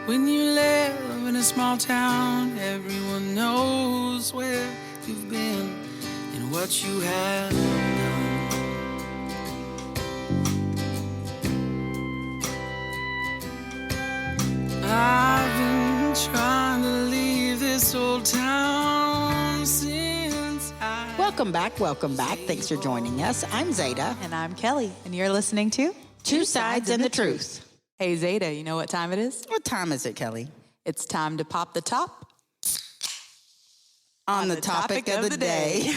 When you live in a small town, everyone knows where you've been and what you have done. I've been trying to leave this old town since I... Welcome back. Thanks for joining us. I'm Zeta. And I'm Kelly, and you're listening to Two Sides and the Truth. Hey, Zeta, you know what time it is? What time is it, Kelly? It's time to pop the top on the topic of the day.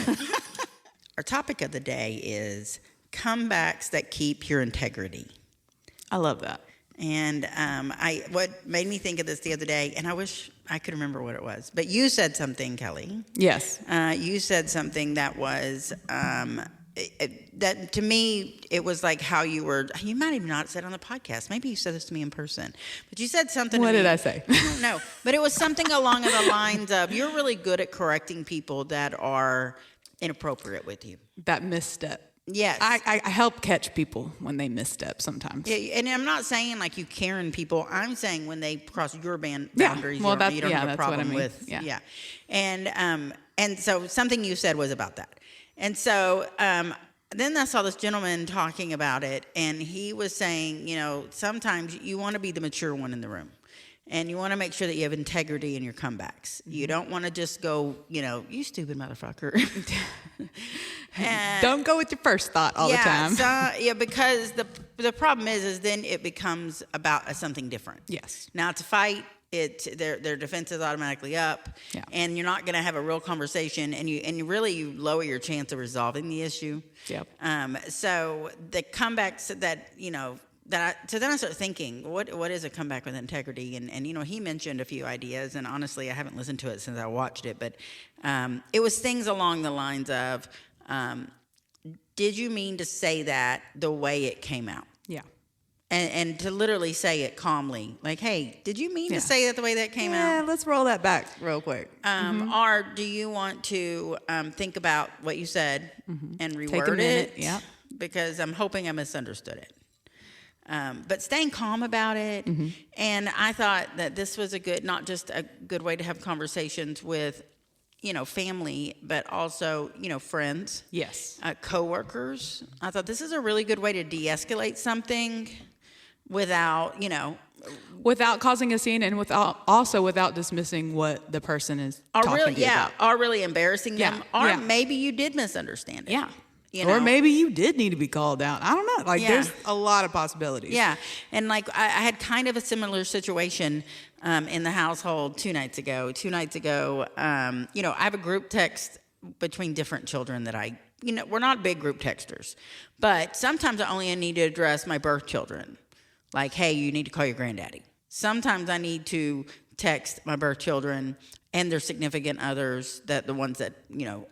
Our topic of the day is comebacks that keep your integrity. I love that. And what made me think of this the other day, and I wish I could remember what it was, but you said something, Kelly. Yes. You said something that was, that to me, it was like how you might even not have said it on the podcast. Maybe you said this to me in person. But you said something What to me. did I say? I don't know. But it was something along the lines of, you're really good at correcting people that are inappropriate with you. That misstep. Yes. I help catch people when they misstep sometimes. Yeah, and I'm not saying like you Karen people. I'm saying when they cross your boundaries, well, you don't have a problem what I mean. with. Yeah. And so something you said was about that. And so then I saw this gentleman talking about it, and he was saying, sometimes you want to be the mature one in the room. And you want to make sure that you have integrity in your comebacks. You don't want to just go, you stupid motherfucker. Don't go with your first thought all the time. Because the problem is then it becomes about something different. Yes. Now it's a fight. Their defense is automatically up, and you're not going to have a real conversation, and you really lower your chance of resolving the issue. Yep. So the comebacks that so then I started thinking, what is a comeback with integrity? And he mentioned a few ideas, and honestly, I haven't listened to it since I watched it, but it was things along the lines of, did you mean to say that the way it came out? Yeah. And to literally say it calmly, like, hey, did you mean to say that the way that came out? Yeah, let's roll that back real quick. Or do you want to think about what you said and reword Take a minute. it? Yeah. Because I'm hoping I misunderstood it. But staying calm about it. And I thought that this was not just a good way to have conversations with, family, but also, friends. Yes. Coworkers. I thought this is a really good way to de-escalate something without causing a scene, and without dismissing what the person is talking about. Or really embarrassing them. Or Yeah. maybe you did misunderstand it. Yeah. Or maybe you did need to be called out. I don't know. There's a lot of possibilities. Yeah. And I had kind of a similar situation in the household 2 nights ago. 2 nights ago, I have a group text between different children that we're not big group texters. But sometimes I only need to address my birth children. Like, hey, you need to call your granddaddy. Sometimes I need to text my birth children and their significant others, the ones that,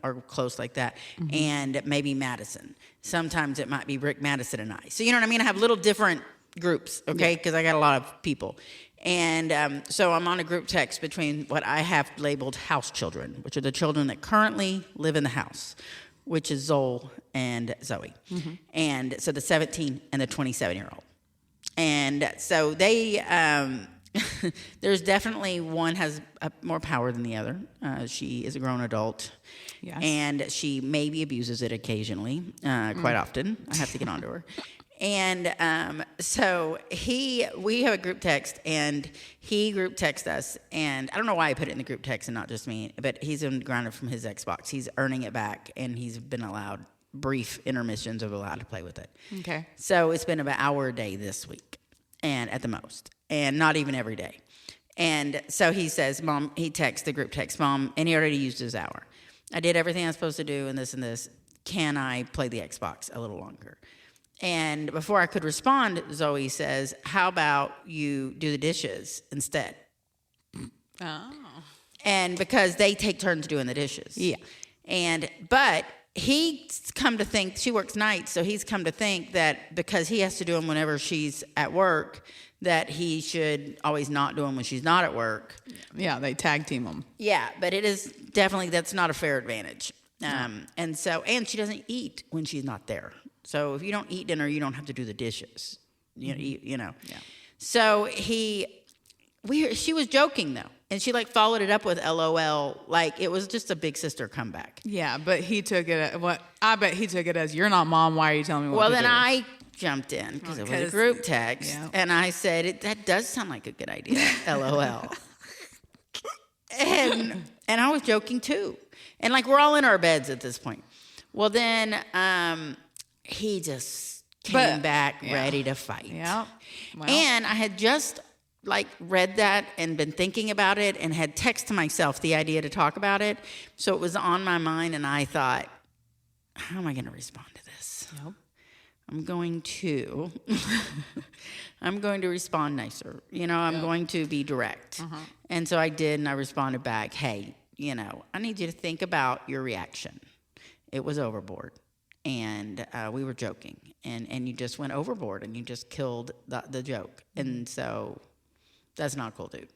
are close like that, and maybe Madison. Sometimes it might be Rick, Madison, and I. So, you know what I mean? I have little different groups, okay, because I got a lot of people. And so I'm on a group text between what I have labeled house children, which are the children that currently live in the house, which is Zoe and Zoe. And so the 17 and the 27-year-old. And so they... there's definitely one has more power than the other. She is a grown adult, and she maybe abuses it occasionally, quite often. I have to get onto her. And so we have a group text, and he group texts us, and I don't know why I put it in the group text and not just me, but he's been grounded from his Xbox. He's earning it back, and he's been allowed brief intermissions of allowed to play with it. Okay. So it's been about an hour a day this week, and at the most. And not even every day. And so he says, Mom, he texts the group text, Mom, and he already used his hour. I did everything I was supposed to do and this. Can I play the Xbox a little longer? And before I could respond, Zoe says, how about you do the dishes instead? Oh. And because they take turns doing the dishes. Yeah. But he's come to think, she works nights, so he's come to think that because he has to do them whenever she's at work, that he should always not do them when she's not at work. Yeah, they tag team them. Yeah, but it is definitely, that's not a fair advantage. And she doesn't eat when she's not there. So if you don't eat dinner, you don't have to do the dishes. You know. Yeah. So she was joking though. And she like followed it up with LOL. Like it was just a big sister comeback. Yeah, but he took it. I bet he took it as, "You're not mom. Why are you telling me what to do?" Well, then I jumped in because it was a group text, and I said, "That does sound like a good idea." LOL. and I was joking too. And like we're all in our beds at this point. Well, then he just came back ready to fight. Yeah. Well. And I had just like read that and been thinking about it and had texted myself the idea to talk about it. So it was on my mind, and I thought, how am I going to respond to this? Yep. I'm going to respond nicer. I'm going to be direct. And so I did, and I responded back, "Hey, I need you to think about your reaction. It was overboard. And we were joking. And you just went overboard, and you just killed the joke. And so that's not cool, dude."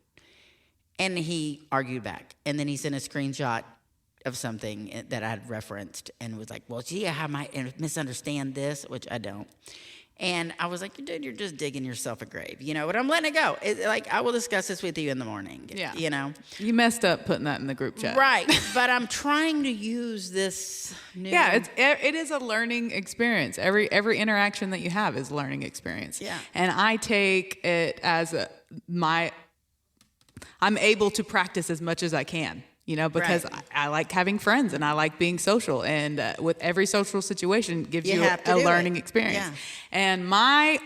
And he argued back. And then he sent a screenshot of something that I had referenced and was like, "Well, gee, I might misunderstand this," which I don't. And I was like, "Dude, you're just digging yourself a grave, but I'm letting it go. I will discuss this with you in the morning, You messed up putting that in the group chat. Right, but I'm trying to use this new... Yeah, it is a learning experience. Every interaction that you have is a learning experience. Yeah. And I take it as I'm able to practice as much as I can. Because Right. I like having friends and I like being social. And with every social situation gives you have to a do learning it. experience. Yeah. And my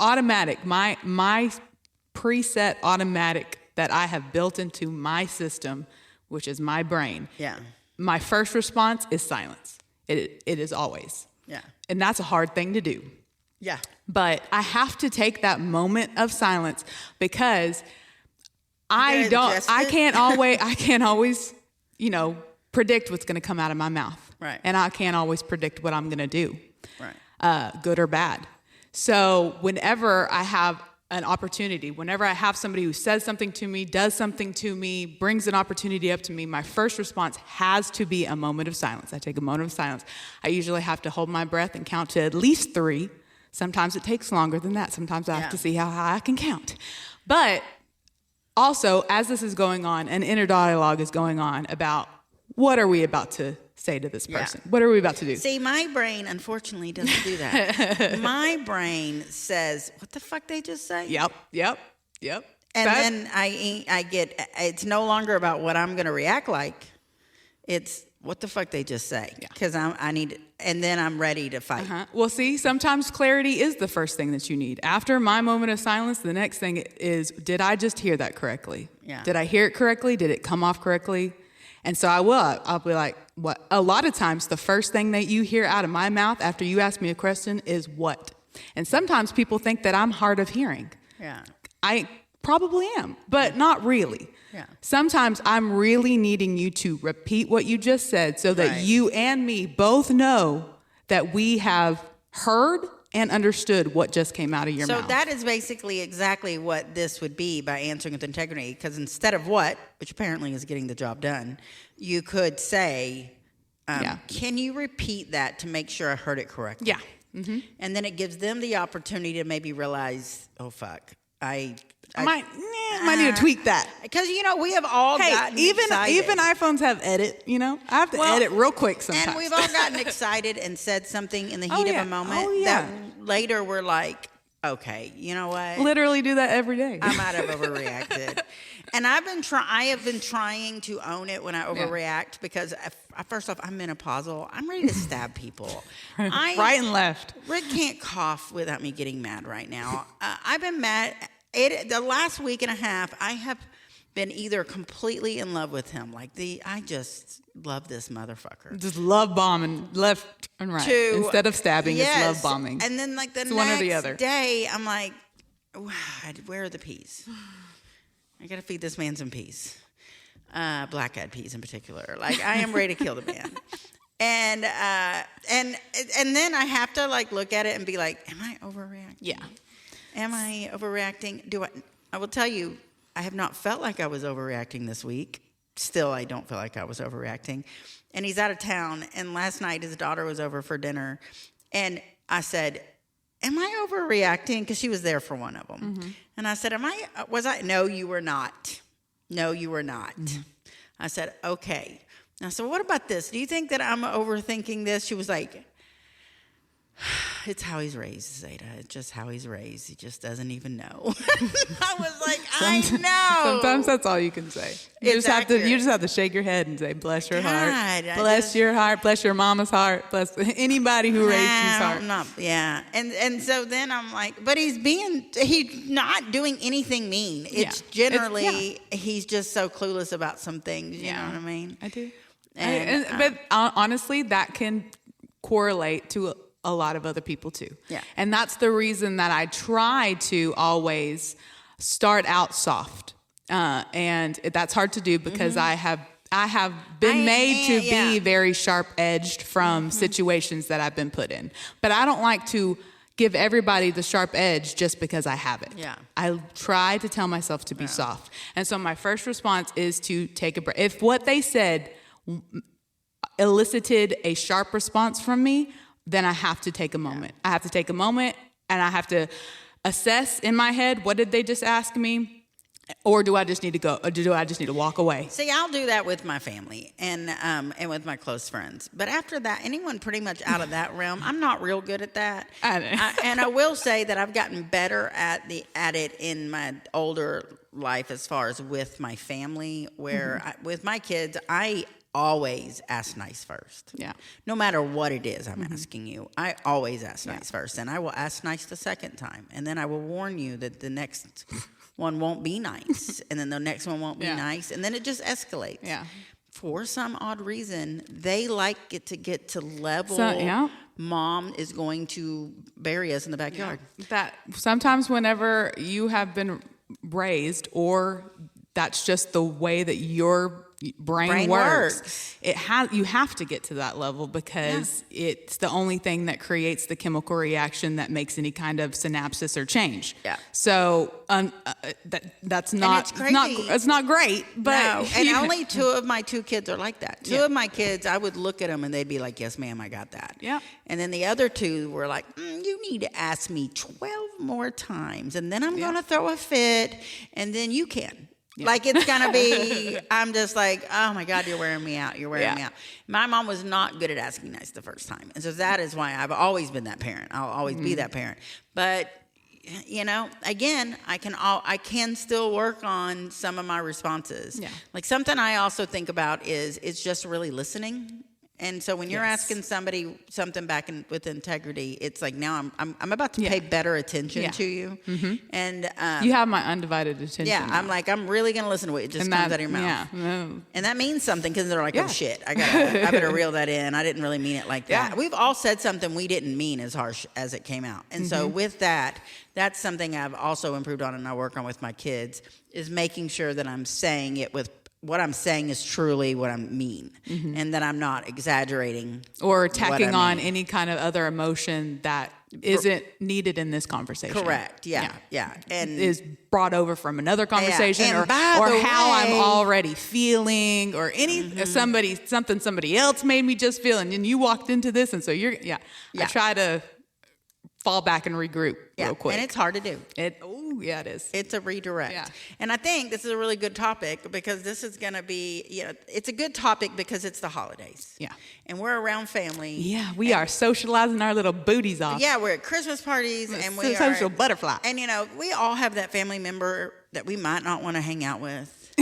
preset automatic that I have built into my system, which is my brain, Yeah, my first response is silence. It is always. yeah, And that's a hard thing to do. yeah. But I have to take that moment of silence because I can't always, predict what's going to come out of my mouth. Right. And I can't always predict what I'm going to do. Right. Good or bad. So whenever I have an opportunity, whenever I have somebody who says something to me, does something to me, brings an opportunity up to me, my first response has to be a moment of silence. I take a moment of silence. I usually have to hold my breath and count to at least 3. Sometimes it takes longer than that. Sometimes I have to see how high I can count. But also, as this is going on, an inner dialogue is going on about what are we about to say to this person? Yeah. What are we about to do? See, my brain, unfortunately, doesn't do that. My brain says, "What the fuck they just say?" Yep. And then I get, it's no longer about what I'm going to react like. It's what the fuck they just say. Because I need, and then I'm ready to fight. Well, see, sometimes clarity is the first thing that you need. After my moment of silence, the next thing is, did I just hear that correctly? Yeah. Did I hear it correctly? Did it come off correctly? And so I'll be like, what? A lot of times, the first thing that you hear out of my mouth after you ask me a question is what? And sometimes people think that I'm hard of hearing. Yeah. I probably am, but not really. Yeah. Sometimes I'm really needing you to repeat what you just said so that Right. you and me both know that we have heard and understood what just came out of your mouth. So that is basically exactly what this would be by answering with integrity. Because instead of what, which apparently is getting the job done, you could say, "Can you repeat that to make sure I heard it correctly?" Yeah. Mm-hmm. And then it gives them the opportunity to maybe realize, "Oh fuck, I might need to tweak that. Because we have all gotten excited. Even iPhones have edit. I have to edit real quick sometimes. And we've all gotten excited and said something in the heat of a moment that later we're like, "Okay, you know what? Literally do that every day. I might have overreacted." And I have been trying to own it when I overreact because first off, I'm menopausal. I'm ready to stab people. Right and left. Rick can't cough without me getting mad right now. I've been mad. The last week and a half, I have been either completely in love with him, I just love this motherfucker. Just love bombing left and right. Instead of stabbing, it's love bombing. And then the one or the other. next day, I'm like, where are the peas? I got to feed this man some peas. Black-eyed peas in particular. I am ready to kill the man. And then I have to look at it and be like, am I overreacting? Yeah. Am I overreacting? I will tell you, I have not felt like I was overreacting this week. Still, I don't feel like I was overreacting. And he's out of town. And last night, his daughter was over for dinner. And I said, am I overreacting? Because she was there for one of them. And I said, no, you were not. No, you were not. I said, okay. I said, what about this? Do you think that I'm overthinking this? She was like, it's how he's raised, Zeta. It's just how he's raised. He just doesn't even know. I was like, I know. Sometimes that's all you can say. You just have to shake your head and say, bless your heart. Bless your heart. Bless your mama's heart. Bless anybody who raised his heart. Yeah. And so then I'm like, but he's not doing anything mean. It's generally, he's just so clueless about some things. You know what I mean? I do. But honestly, that can correlate to a lot of other people too. Yeah. And that's the reason that I try to always start out soft. And that's hard to do because I have been made to be very sharp edged from situations that I've been put in. But I don't like to give everybody the sharp edge just because I have it. Yeah. I try to tell myself to be soft. And so my first response is to take a breath. If what they said elicited a sharp response from me, then I have to take a moment. I have to take a moment and I have to assess in my head, what did they just ask me? Or do I just need to go? Or do I just need to walk away? See, I'll do that with my family and with my close friends. But after that, anyone pretty much out of that realm, I'm not real good at that. And I will say that I've gotten better at it in my older life as far as with my family, where with my kids, I always ask nice first. Yeah. No matter what it is I'm asking you, I always ask nice first. And I will ask nice the second time. And then I will warn you that the next one won't be nice. And then the next one won't be nice. And then it just escalates. Yeah. For some odd reason, they like it to get to level. Mom is going to bury us in the backyard. That sometimes whenever you have been raised, or that's just the way that your brain works. You have to get to that level because it's the only thing that creates the chemical reaction that makes any kind of synapses or change. Yeah. So that's not it's not great. But no. And only two of my kids are like that. Two of my kids, I would look at them and they'd be like, "Yes, ma'am, I got that." Yeah. And then the other two were like, "You need to ask me 12 more times, and then I'm going to throw a fit, and then you can." Yeah. Like it's going to be, I'm just like, oh my God, you're wearing me out. You're wearing me out. My mom was not good at asking nice the first time. And so that is why I've always been that parent. I'll always be that parent. But, again, I can still work on some of my responses. Yeah. Like something I also think about is just really listening. And so when you're asking somebody something back with integrity, it's like now I'm about to pay better attention to you, and you have my undivided attention. Yeah, now. I'm really gonna listen to what just comes out of your mouth, and that means something because they're like, oh shit, I better reel that in. I didn't really mean it like that. We've all said something we didn't mean as harsh as it came out, and so with that, that's something I've also improved on and I work on with my kids is making sure that I'm saying it with. What I'm saying is truly what I mean, and that I'm not exaggerating or tacking on any kind of other emotion that isn't needed in this conversation. Correct. Yeah. And is brought over from another conversation, or how I'm already feeling, or somebody else made me just feel, and then you walked into this, and so I try to fall back and regroup real quick. And it's hard to do. It is. It's a redirect. Yeah. And I think this is a really good topic because this is going to be, it's a good topic because it's the holidays. Yeah. And we're around family. Yeah, we are socializing our little booties off. Yeah, we're at Christmas parties and we are social butterfly. And we all have that family member that we might not want to hang out with.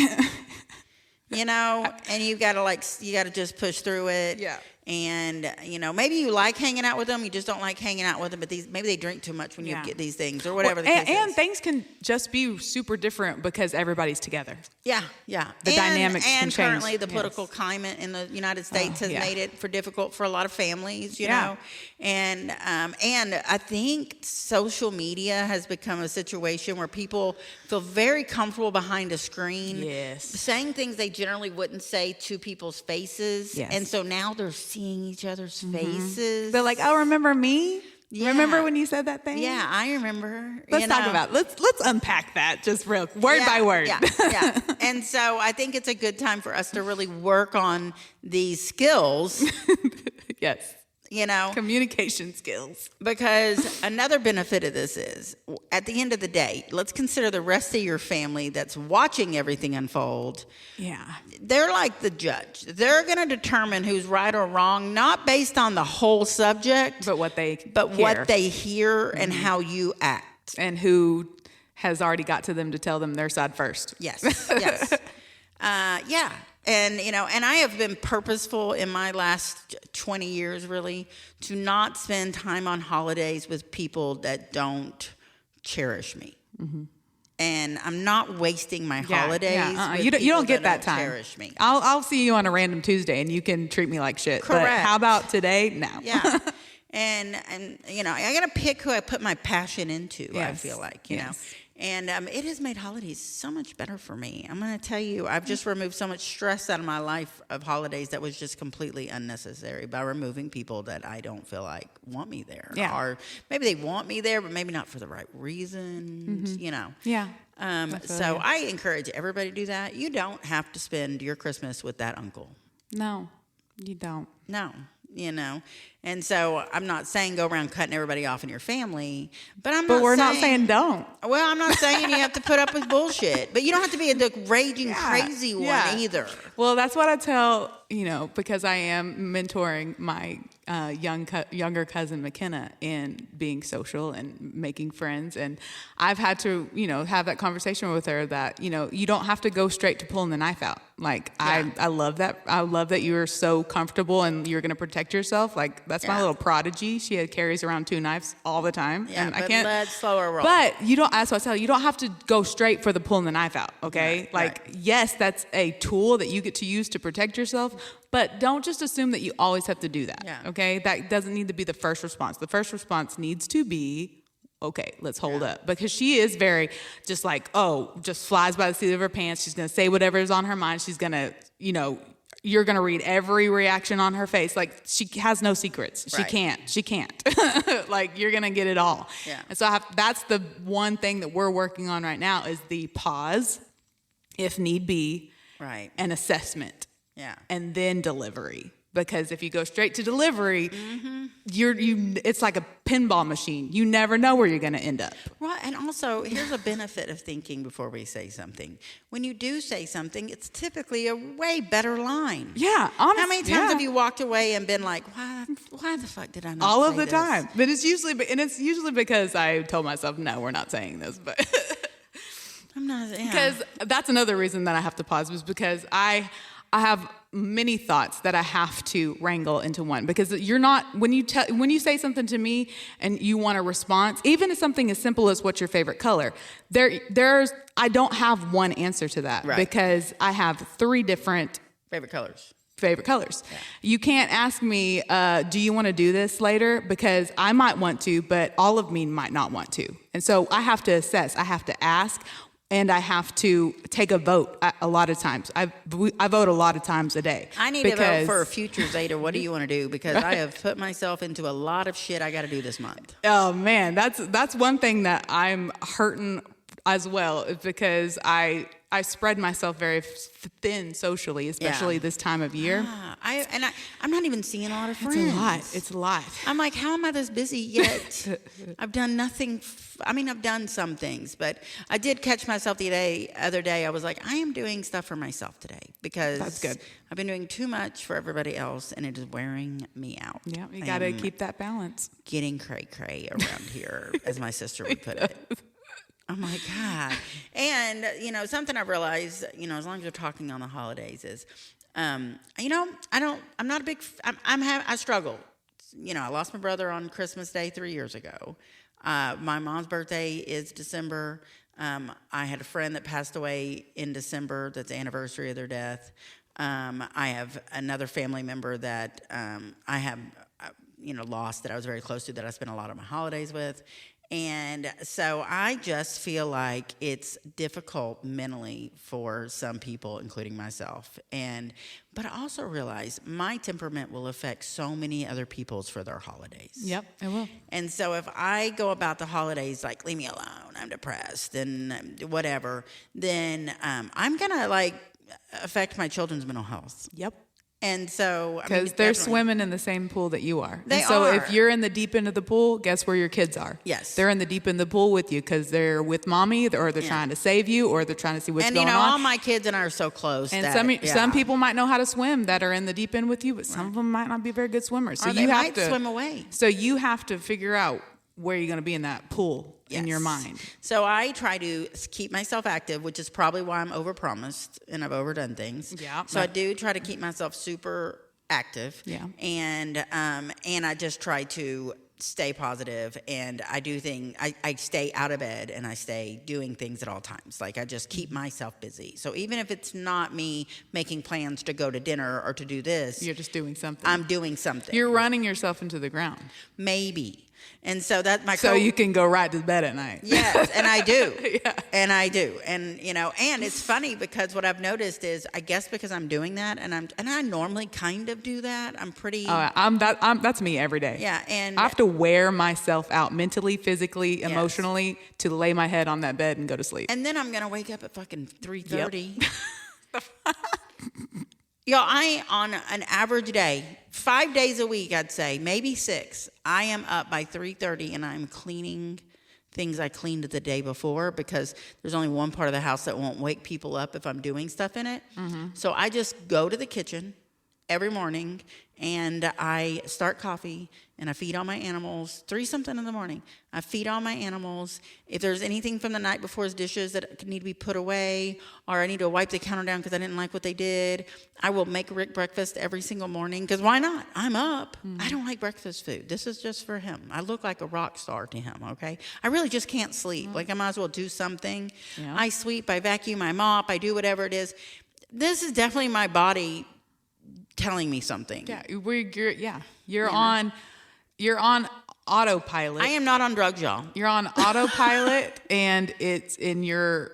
And you got to just push through it. Yeah. And, maybe you like hanging out with them. You just don't like hanging out with them. But maybe they drink too much when you get these things or whatever the case is. And things can just be super different because everybody's together. Yeah. The dynamics can change. And currently the political climate in the United States has made it difficult for a lot of families, you know. And I think social media has become a situation where people feel very comfortable behind a screen. Yes. Saying things they generally wouldn't say to people's faces. Yes. And so now they're seeing each other's faces. They're like, oh, remember me? Yeah. Remember when you said that thing? Yeah, I remember. Let's talk about let's unpack that just word by word. Yeah. And so I think it's a good time for us to really work on these skills. Yes. Communication skills. Because another benefit of this is, at the end of the day, let's consider the rest of your family that's watching everything unfold. Yeah. They're like the judge. They're going to determine who's right or wrong, not based on the whole subject, But what they hear and how you act. And who has already got to them to tell them their side first. Yes, yes. Yeah. And, and I have been purposeful in my last 20 years, really, to not spend time on holidays with people that don't cherish me. Mm-hmm. And I'm not wasting my holidays. With You don't get that don't time. Cherish me. I'll see you on a random Tuesday and you can treat me like shit. Correct. But how about today? No. Yeah. And I got to pick who I put my passion into, Yes. I feel like, you know. And it has made holidays so much better for me. I'm going to tell you, I've just removed so much stress out of my life of holidays that was just completely unnecessary by removing people that I don't feel like want me there. Yeah. Or maybe they want me there, but maybe not for the right reasons, Yeah. So I encourage everybody to do that. You don't have to spend your Christmas with that uncle. No, you don't. No. And so I'm not saying go around cutting everybody off in your family, but we're not saying don't. Well, I'm not saying you have to put up with bullshit, but you don't have to be the raging crazy one either. Well, that's what I tell, because I am mentoring my younger cousin McKenna in being social and making friends. And I've had to, have that conversation with her that, you don't have to go straight to pulling the knife out. Like, I love that. I love that you're so comfortable and you're going to protect yourself. Like, that's my little prodigy. She carries around 2 knives all the time. Yeah, and but I can't. let's slow her roll. But that's what I tell you. You don't have to go straight for the pulling the knife out. Okay. Yes, that's a tool that you get to use to protect yourself. But don't just assume that you always have to do that. Yeah. Okay. That doesn't need to be the first response. The first response needs to be, okay, let's hold up. Because she is very just like, just flies by the seat of her pants. She's going to say whatever is on her mind. She's going to, you're going to read every reaction on her face. Like, she has no secrets. Right. She can't. Like, you're going to get it all. Yeah. And so that's the one thing that we're working on right now is the pause, if need be, right, and assessment. Yeah. And then delivery. Because if you go straight to delivery, it's like a pinball machine. You never know where you're going to end up. Right. And also, here's a benefit of thinking before we say something. When you do say something, it's typically a way better line. Yeah. Honestly, how many times have you walked away and been like, why the fuck did I not all say of the this? time. But it's usually because I told myself, no, we're not saying this. But I'm not. Yeah. Because that's another reason that I have to pause was because I have many thoughts that I have to wrangle into one, because you're not, when you say something to me and you want a response, even if something as simple as what's your favorite color, I don't have one answer to that, right, because I have 3 different favorite colors. Yeah. You can't ask me, do you want to do this later? Because I might want to, but all of me might not want to. And so I have to assess, I have to ask, and I have to take a vote a lot of times. I vote a lot of times a day. I need to vote for a future Zeta. What do you want to do? Because I have put myself into a lot of shit I got to do this month. Oh, man. That's one thing that I'm hurting as well, is because I spread myself very thin socially, especially this time of year. I'm not even seeing a lot of friends. It's a lot. I'm like, how am I this busy yet? I've done nothing. I've done some things, but I did catch myself the other day. I was like, I am doing stuff for myself today because that's good. I've been doing too much for everybody else, and it is wearing me out. Yeah, you got to keep that balance. Getting cray-cray around here, as my sister would put it. Oh my God. And, something I've realized, as long as you're talking on the holidays is, I struggle. I lost my brother on Christmas Day 3 years ago. My mom's birthday is December. I had a friend that passed away in December. That's the anniversary of their death. I have another family member that I have, lost that I was very close to, that I spent a lot of my holidays with. And so I just feel like it's difficult mentally for some people, including myself. But I also realize my temperament will affect so many other people's for their holidays. Yep, it will. And so if I go about the holidays like, leave me alone, I'm depressed and whatever, then I'm going to affect my children's mental health. Yep. And so, Because they're definitely. swimming in the same pool that you are. They and so are. if you're in the deep end of the pool, guess where your kids are? Yes. They're in the deep end of the pool with you because they're with mommy, or they're Yeah. trying to save you, or they're trying to see what's And going all on. my kids and I are so close. And that, some people might know how to swim that are in the deep end with you, but some of them might not be very good swimmers. So Or they you have might to swim away. So you have to figure out where you're going to be in that pool in your Yes. mind. So I try to keep myself active, which is probably why I'm overpromised and I've overdone things. Yeah. So I do try to keep myself super active. Yeah. And I just try to stay positive, and I do I stay out of bed and I stay doing things at all times. Like I just keep myself busy. So even if it's not me making plans to go to dinner or to do this, You're just doing something. I'm doing something. You're running yourself into the ground. Maybe. And so that my So you can go right to bed at night. Yes, and I do. Yeah. And I do. And and it's funny because what I've noticed is I guess because I'm doing that and I normally kind of do that. I'm pretty That's me every day. Yeah, and I have to wear myself out mentally, physically, emotionally to lay my head on that bed and go to sleep. and then I'm going to wake up at fucking 3:30. I on an average day, 5 days a week, I'd say, maybe 6, I am up by 3:30 and I'm cleaning things I cleaned the day before because there's only one part of the house that won't wake people up if I'm doing stuff in it. So I just go to the kitchen every morning and I start coffee and I feed all my animals 3-something in the morning. I feed all my animals. If there's anything from the night before's dishes that need to be put away, or I need to wipe the counter down because I didn't like what they did, I will make Rick breakfast every single morning because why not? I'm up. I don't like breakfast food. This is just for him. I look like a rock star to him, okay? I really just can't sleep. Like I might as well do something. Yeah. I sweep, I vacuum, I mop, I do whatever it is. This is definitely my body telling me something. Yeah, you're on autopilot. I am not on drugs, y'all. You're on autopilot, and your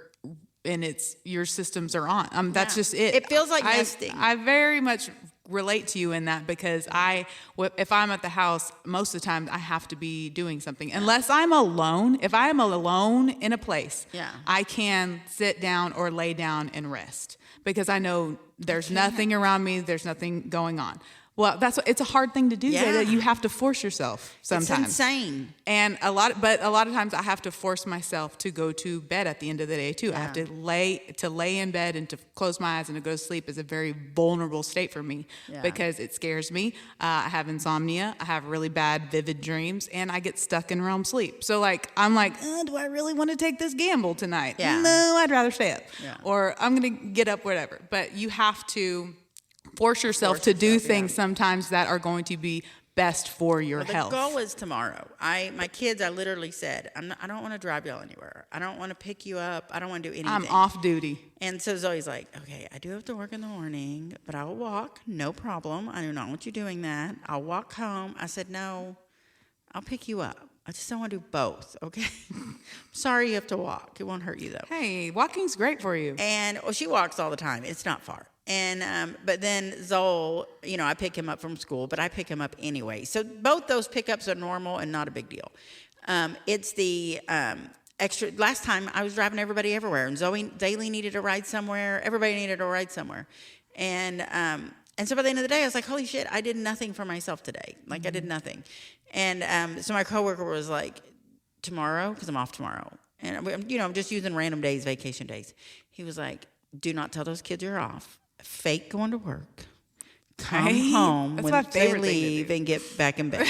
systems are on. That's just it. It feels like nesting. I very much relate to you in that because if I'm at the house, most of the time I have to be doing something. Unless I'm alone. If I am alone in a place, I can sit down or lay down and rest because I know there's nothing around me. There's nothing going on. Well, it's a hard thing to do. Yeah. That you have to force yourself sometimes. It's insane. And a lot of times I have to force myself to go to bed at the end of the day too. I have to lay in bed and to close my eyes and to go to sleep is a very vulnerable state for me because it scares me. I have insomnia. I have really bad vivid dreams, and I get stuck in REM sleep. So I'm like, do I really want to take this gamble tonight? Yeah. No, I'd rather stay up. Yeah. Or I'm going to get up, whatever. But you have to force yourself to do things sometimes that are going to be best for your health. The goal is tomorrow. My kids, I literally said, I don't want to drive y'all anywhere. I don't want to pick you up. I don't want to do anything. I'm off duty. And so Zoe's like, okay, I do have to work in the morning, but I will walk. No problem. I do not want you doing that. I'll walk home. I said, no, I'll pick you up. I just don't want to do both, okay? Sorry you have to walk. It won't hurt you, though. Hey, walking's great for you. And she walks all the time. It's not far. And but then Zoel, I pick him up from school, but I pick him up anyway. So both those pickups are normal and not a big deal. It's the extra. Last time I was driving everybody everywhere, and Zaylee needed a ride somewhere. Everybody needed a ride somewhere, and so by the end of the day, I was like, holy shit, I did nothing for myself today. Like I did nothing. And so my coworker was like, tomorrow, because I'm off tomorrow, and I'm just using random days, vacation days. He was like, do not tell those kids you're off. Fake going to work, come home when they leave and get back in bed.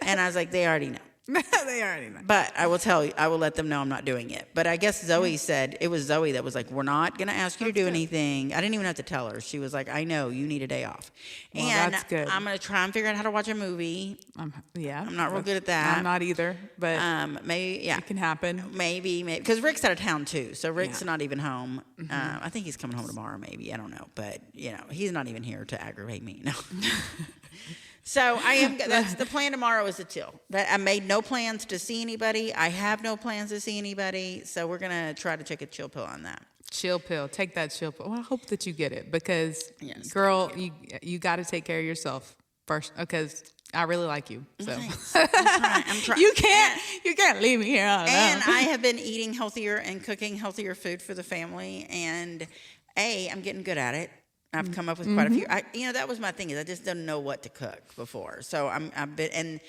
And I was like, they already know. They already know. But I will let them know I'm not doing it. But I guess Zoe said, it was Zoe that was like, we're not going to ask you to do anything. I didn't even have to tell her. She was like, I know, you need a day off. Well, and that's good. I'm going to try and figure out how to watch a movie. I'm not real good at that. I'm not either, but maybe, it can happen. Maybe. Because Rick's out of town too. So Rick's not even home. I think he's coming home tomorrow maybe. I don't know. But, he's not even here to aggravate me. No. So that's the plan tomorrow is to chill. I made no plans to see anybody. I have no plans to see anybody. So we're going to try to take a chill pill on that. Chill pill. Take that chill pill. Well, I hope that you get it because, girl, you got to take care of yourself first because I really like you. So I'm trying. You can't leave me here alone. And I have been eating healthier and cooking healthier food for the family. And I'm getting good at it. I've come up with quite a few. That was my thing, is I just didn't know what to cook before. So I've been, and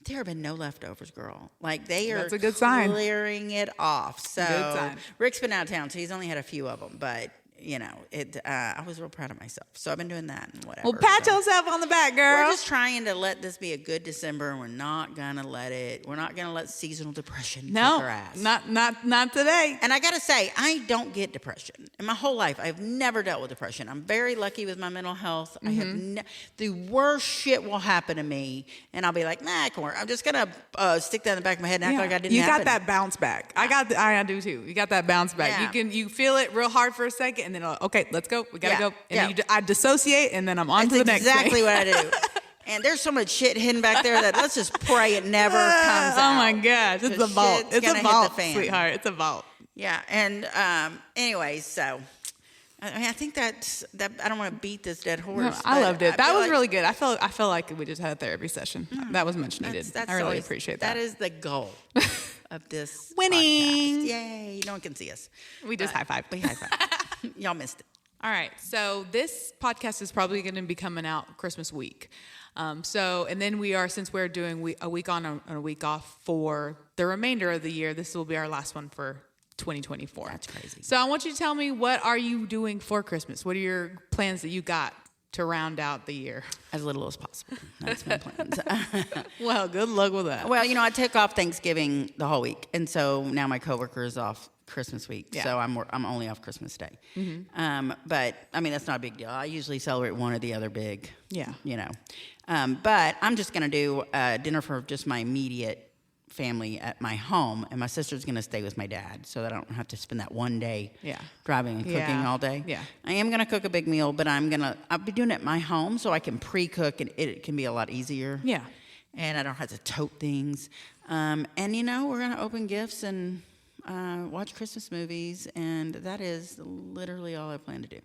there have been no leftovers, girl. Like, they are That's a good sign. clearing it off. So Good sign. Rick's been out of town, so he's only had a few of them, but I was real proud of myself. So I've been doing that and whatever. Well, pat so. yourself on the back, girl. We're just trying to let this be a good December, and we're not gonna let seasonal depression kick our ass. Not today. And I gotta say, I don't get depression. In my whole life, I've never dealt with depression. I'm very lucky with my mental health. I have the worst shit will happen to me, and I'll be like, nah, I can work. I'm just gonna stick that in the back of my head and act like I didn't. You happen. got that bounce back. I do too. You got that bounce back. Yeah. You feel it real hard for a second, and then okay, let's go. We gotta Yeah. go. And then I dissociate, and then I'm on to the next exactly thing. what I do. And there's so much shit hidden back there that let's just pray it never comes out. Oh my gosh, it's a vault. Shit's It's gonna a hit vault, the fan. sweetheart. It's a vault. Yeah, and anyways, so I think that I don't want to beat this dead horse. No, I loved it. That feel was like really good. I felt like we just had a therapy session. That was much needed. that's I really always- appreciate that. That is the goal of this Winning. podcast. Yay! No one can see us. We just high five. We high five. Y'all missed it. All right, so this podcast is probably going to be coming out Christmas week. And then since we're doing a week on and a week off for the remainder of the year, this will be our last one for 2024. That's crazy. So I want you to tell me, what are you doing for Christmas? What are your plans that you got to round out the year? As little as possible. That's my plans. Well, good luck with that. Well, I took off Thanksgiving the whole week, and so now my coworker is off Christmas week, Yeah. so I'm only off Christmas Day. But I mean, that's not a big deal. I usually celebrate one or the other big. Yeah. But I'm just gonna do dinner for just my immediate family at my home, and my sister's gonna stay with my dad, so that I don't have to spend that one day driving and cooking Yeah. all day. Yeah. I am gonna cook a big meal, but I'll be doing it at my home, so I can pre-cook, and it can be a lot easier. Yeah. And I don't have to tote things. And we're gonna open gifts and watch Christmas movies, and that is literally all I plan to do.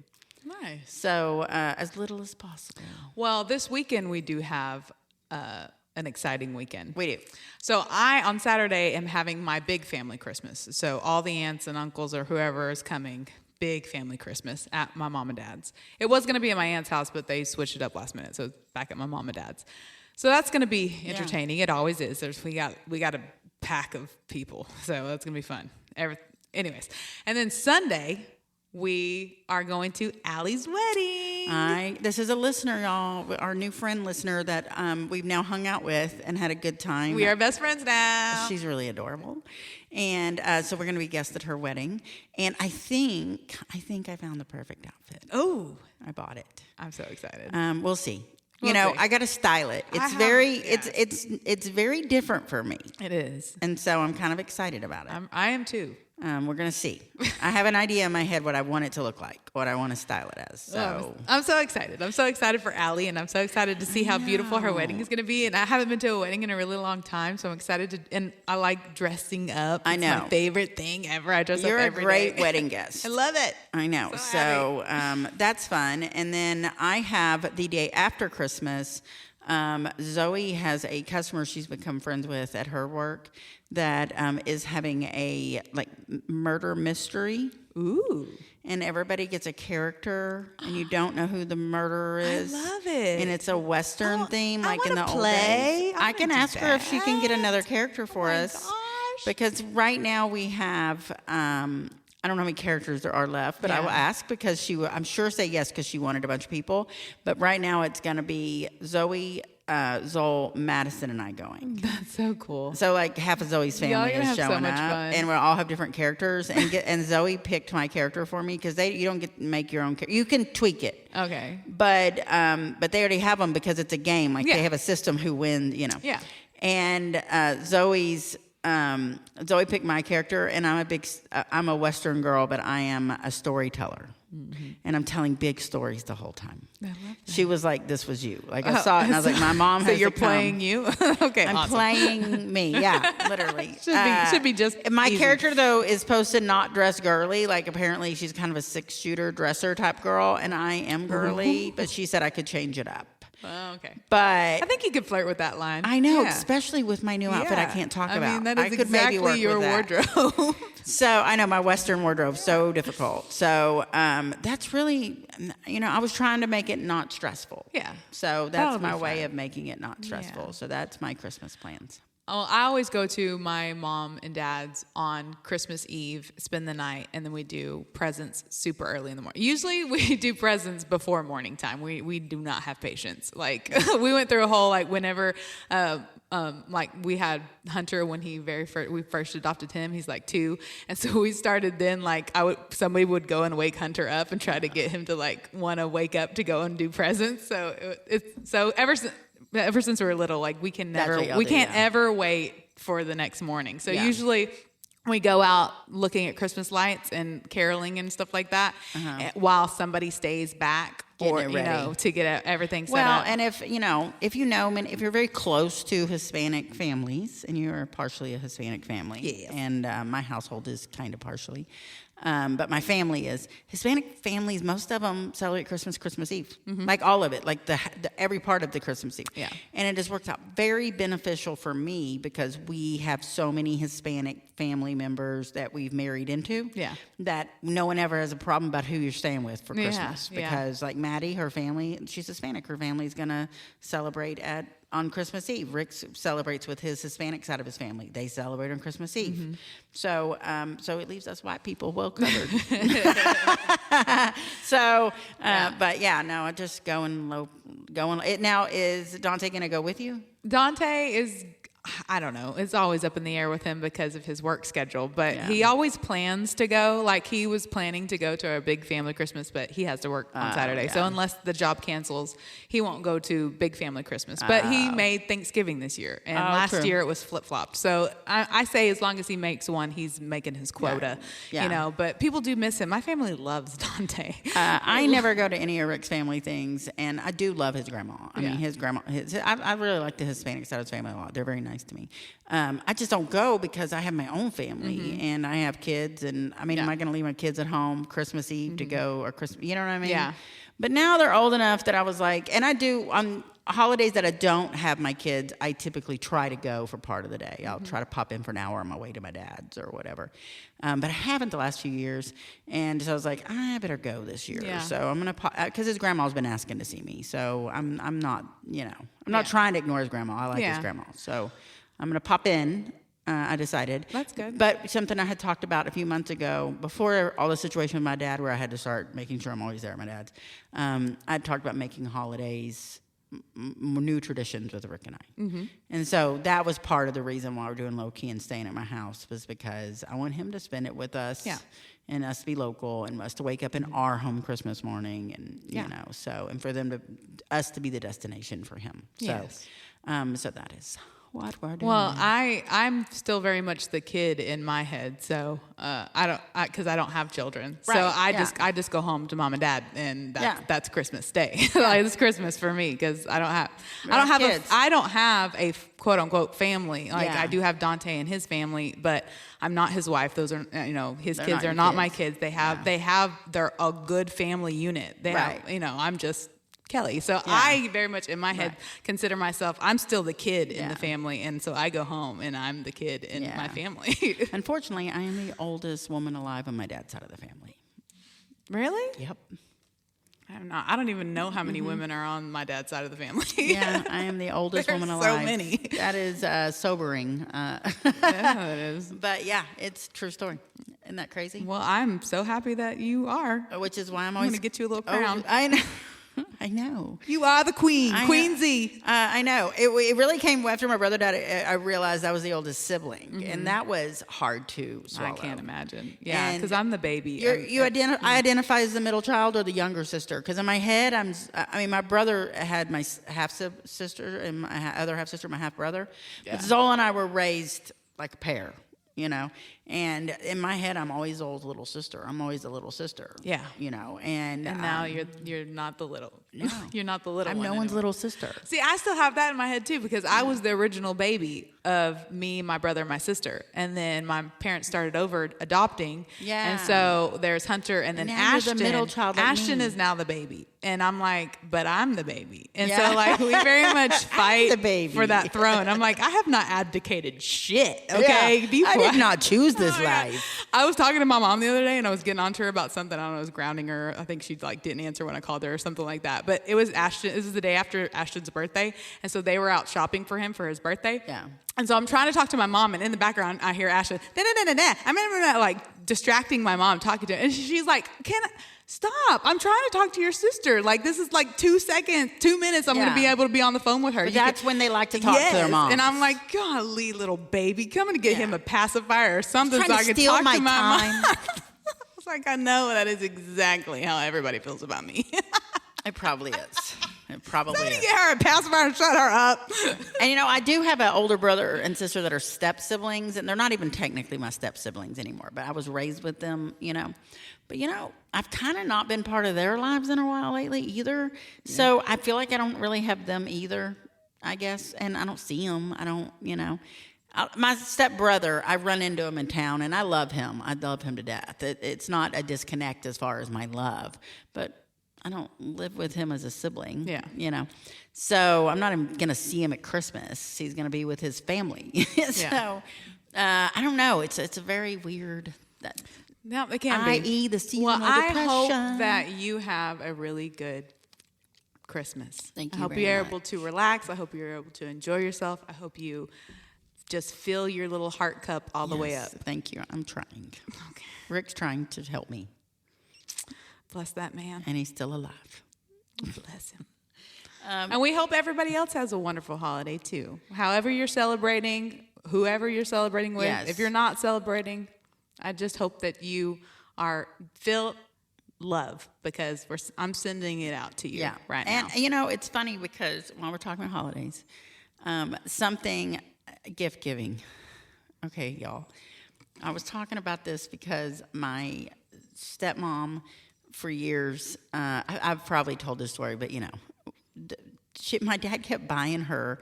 Nice. So as little as possible. Well, this weekend we do have an exciting weekend. We do. So I, on Saturday, am having my big family Christmas. So all the aunts and uncles or whoever is coming, big family Christmas at my mom and dad's. It was going to be at my aunt's house, but they switched it up last minute. So it's back at my mom and dad's. So that's going to be entertaining. It always is. We got a pack of people. So that's going to be fun. Anyways. And then Sunday, we are going to Allie's wedding. This is a listener, y'all, our new friend listener that we've now hung out with and had a good time. We are best friends now. She's really adorable. And so we're going to be guests at her wedding. And I think I found the perfect outfit. Oh, I bought it. I'm so excited. We'll see. We'll see. I got to style it. It's it's very different for me. It is. And so I'm kind of excited about it. I am too. We're going to see. I have an idea in my head what I want it to look like, what I want to style it as. So I'm so excited. I'm so excited for Allie, and I'm so excited to see how beautiful her wedding is going to be. And I haven't been to a wedding in a really long time, so I'm excited and I like dressing up. I know. It's my favorite thing ever. I dress you're up a every great day. wedding guest. I love it. I know. So That's fun. And then I have the day after Christmas. Zoe has a customer she's become friends with at her work that is having a murder mystery. Ooh. And everybody gets a character, and you don't know who the murderer is. I love it. And it's a Western theme, I like in the wanna old play. days. I I can wanna do ask her if she can get that. another character for us. Gosh. Because right now we have, I don't know how many characters there are left, but I will ask because she will, I'm sure say yes because she wanted a bunch of people. But right now it's going to be Zoe, Zoel, Madison, and I going. That's so cool. So half of Zoe's Y'all are family gonna is have so showing much up, fun. and we'll all have different characters. And Zoe picked my character for me because you don't get to make your own character. You can tweak it. Okay. But they already have them because it's a game. They have a system who wins, Yeah. And Zoe picked my character, and I'm a Western girl, but I am a storyteller. Mm-hmm. And I'm telling big stories the whole time. I love that. She was like, "This was you." I saw it, and I was like, "My mom So has you're to come." playing you? Okay. I'm awesome. playing me. Yeah, literally. Should be just My easy. character though is supposed to not dress girly. Apparently she's kind of a 6-shooter dresser type girl, and I am girly. But she said I could change it up. Oh, okay. But I think you could flirt with that line. I know, Yeah. especially with my new outfit I can't talk about. I mean, that is I could maybe exactly work your with that. wardrobe. So I know my Western wardrobe so difficult. So that's really, I was trying to make it not stressful. Yeah. So That'll that's be my way fun. of making it not stressful. Yeah. So that's my Christmas plans. Oh, I always go to my mom and dad's on Christmas Eve, spend the night, and then we do presents super early in the morning. Usually we do presents before morning time. We do not have patience. Like we went through a whole whenever like we had Hunter when we first adopted him. He's like 2, and so we started then somebody would go and wake Hunter up and try to get him to want to wake up to go and do presents. So ever since we were little, we can't ever wait for the next morning. So usually we go out looking at Christmas lights and caroling and stuff like that while somebody stays back to get everything set up. Well, and if you're very close to Hispanic families, and you're partially a Hispanic family, and my household is kind of partially, but my family is Hispanic families. Most of them celebrate Christmas Eve, like all of it, like the every part of the Christmas Eve. Yeah. And it just works out very beneficial for me because we have so many Hispanic family members that we've married into. Yeah. That no one ever has a problem about who you're staying with for Christmas Yeah. because like Maddie, her family, she's Hispanic. Her family's gonna celebrate on Christmas Eve. Rick celebrates with his Hispanic side of his family. They celebrate on Christmas Eve. So it leaves us white people well covered. But yeah, no, I just going low. Now, is Dante going to go with you? Dante is, I don't know. It's always up in the air with him because of his work schedule. But he always plans to go. Like he was planning to go to our big family Christmas, but he has to work on Saturday. Yeah. So unless the job cancels, he won't go to big family Christmas. But he made Thanksgiving this year. And last year it was flip-flopped. So I say as long as he makes one, he's making his quota. Yeah. But people do miss him. My family loves Dante. I never go to any of Rick's family things, and I do love his grandma. I mean, his grandma. I really like the Hispanic side of his family a lot. They're very nice to me. I just don't go because I have my own family and I have kids, and I mean, am I going to leave my kids at home Christmas Eve to go or Christmas? You know what I mean? Yeah. But now they're old enough that I was like, and I do on holidays that I don't have my kids, I typically try to go for part of the day. I'll try to pop in for an hour on my way to my dad's or whatever. But I haven't the last few years. And so I was like, I better go this year. Yeah. So I'm going to because his grandma's been asking to see me. So I'm not, I'm not trying to ignore his grandma. I like his grandma. So I'm going to pop in. I decided. That's good. But something I had talked about a few months ago, before all the situation with my dad, where I had to start making sure I'm always there at my dad's, I talked about making holidays new traditions with Rick and I. And so that was part of the reason why we're doing low key and staying at my house, was because I want him to spend it with us and us to be local and us to wake up in our home Christmas morning and, and for us to be the destination for him. So, so that is what we're doing. Well, I'm still very much the kid in my head, so because I don't have children, so I just go home to mom and dad, and that's Christmas Day. Like, it's Christmas for me because I don't have a quote unquote family. Like I do have Dante and his family, but I'm not his wife. Those are his kids are not my kids. They're a good family unit. I'm just Kelly. So I very much in my head consider myself, I'm still the kid in the family. And so I go home and I'm the kid in my family. Unfortunately, I am the oldest woman alive on my dad's side of the family. Really? Yep. I'm not. I don't even know how many women are on my dad's side of the family. Yeah, I am the oldest woman alive. So many. That is sobering. Yeah, it is. But yeah, it's a true story. Isn't that crazy? Well, I'm so happy that you are. Which is why I'm going always to get you a little crown. I know. I know. You are the queen. Queensy. I know. It really came after my brother died. I realized I was the oldest sibling, and that was hard to swallow. I can't imagine. Yeah, because I'm the baby. I identify as the middle child or the younger sister, because in my head, my brother had my half sister and my other half sister, my half brother. But Zola and I were raised like a pair, And in my head, I'm always old little sister. I'm always the little sister. Yeah. You know, and now you're not the little. No. You're not the little I'm one no one's anymore. little sister. See, I still have that in my head too because I was the original baby of me, my brother, and my sister, and then my parents started over adopting. Yeah. And so there's Hunter, and then now you're Ashton. the middle child like Ashton me. is now the baby, and I'm like, but I'm the baby, and Yeah. so like we very much fight the baby. for that throne. I'm like, I have not abdicated shit. Okay, Yeah. Be I quiet. did not choose this Oh my God. life. I was talking to my mom the other day, and I was getting on to her about something. I don't know, I was grounding her. I think she like didn't answer when I called her or something like that. But it was Ashton. This is the day after Ashton's birthday, and so they were out shopping for him for his birthday. Yeah. And so I'm trying to talk to my mom, and in the background I hear Ashton, I'm like distracting my mom talking to her, and she's like, "Can I stop? I'm trying to talk to your sister. Like this is like 2 seconds, 2 minutes. I'm going to be able to be on the phone with her." But that's when they like to talk to their mom. And I'm like, golly, little baby, coming to get him a pacifier or something Trying so to I can steal talk my to my time. mom. I was like, I know that is exactly how everybody feels about me. It probably is. It probably Somebody is. get her a pacifier and shut her up. And you know, I do have an older brother and sister that are step siblings, and they're not even technically my step siblings anymore. But I was raised with them, you know. But you know, I've kind of not been part of their lives in a while lately either. Yeah. So I feel like I don't really have them either, I guess. And I don't see them. I don't, you know. My step brother, I run into him in town, and I love him. I love him to death. It's not a disconnect as far as my love, but I don't live with him as a sibling. Yeah. You know. So I'm not even going to see him at Christmas. He's going to be with his family. So I don't know. It's a very weird. No, it can i.e. be. the seasonal Well, I depression. hope that you have a really good Christmas. Thank you I hope very you're much. able to relax. I hope you're able to enjoy yourself. I hope you just fill your little heart cup all the way up. Thank you. I'm trying. Okay. Rick's trying to help me, Bless that man. and he's still alive. Bless him. And we hope everybody else has a wonderful holiday too. However you're celebrating, whoever you're celebrating with. Yes. If you're not celebrating, I just hope that you feel love because I'm sending it out to you right now. And you know, it's funny because while we're talking about holidays, gift giving. Okay, y'all. I was talking about this because my stepmom, for years, I've probably told this story, but you know, my dad kept buying her